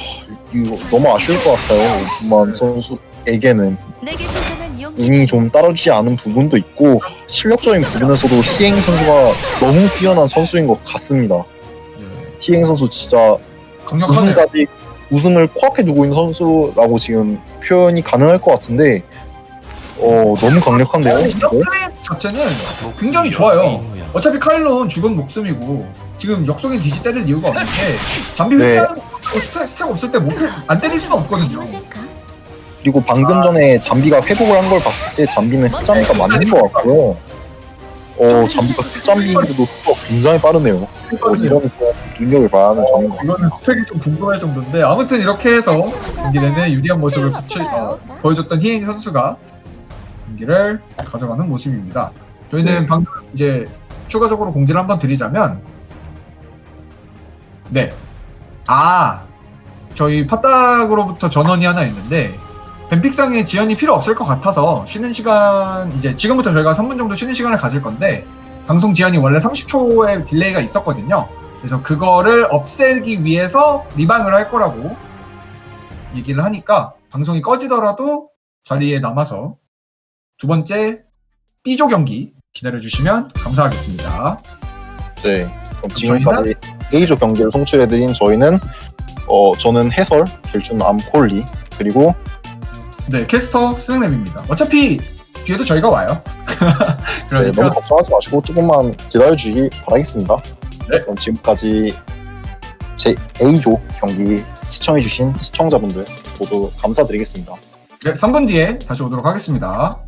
이거 너무 아쉬울 것 같아요. 오분만 선수에게는 내게 도전한 용기. 운이 좀 따르지 않은 부분도 있고 실력적인 부분에서도 희행 선수가 너무 뛰어난 선수인 것 같습니다. 예, 희행 선수 진짜 강력하네요. 우승을 코앞에 두고 있는 선수라고 지금 표현이 가능할 것 같은데 너무 강력한데요? 이런 플레이 자체는 굉장히 좋아요. 어차피 카일론 죽은 목숨이고 지금 역속인 디지 때릴 이유가 없는데 잠비 네. 회피하는 거 스택 없을 때 안 때릴 수는 없거든요. 어색하? 그리고 방금 전에 잠비가 회복을 한 걸 봤을 때 잠비는 흑잠비가 맞는 것 같고요. 잠비가 흑잠비인데도 속도가 굉장히 빠르네요. 이러니까 능력을 봐야 하는 점인 것 같아요. 이거는 스펙이 좀 궁금할 정도인데 아무튼 이렇게 해서 경기 내내 유리한 모습을 보여줬던 희행 선수가 경기를 가져가는 모습입니다. 저희는 네. 방금 이제 추가적으로 공지를 한번 드리자면 저희 팟닥으로부터 전원이 하나 있는데 뱀픽상에 지연이 필요 없을 것 같아서 쉬는 시간 이제 지금부터 저희가 3분 정도 쉬는 시간을 가질 건데 방송 지연이 원래 30초의 딜레이가 있었거든요. 그래서 그거를 없애기 위해서 리방을 할 거라고 얘기를 하니까 방송이 꺼지더라도 자리에 남아서 두 번째 B조 경기 기다려주시면 감사하겠습니다. 네. 그럼 지금까지 A조 경기를 송출해드린 저희는 저는 해설, 결준 암콜리, 그리고 네, 캐스터 스낵랩입니다. 어차피 뒤에도 저희가 와요. 네, 그러니까 너무 걱정하지 마시고 조금만 기다려주기 바라겠습니다. 네. 그럼 지금까지 제 A조 경기 시청해주신 시청자분들 모두 감사드리겠습니다. 네, 3분 뒤에 다시 오도록 하겠습니다.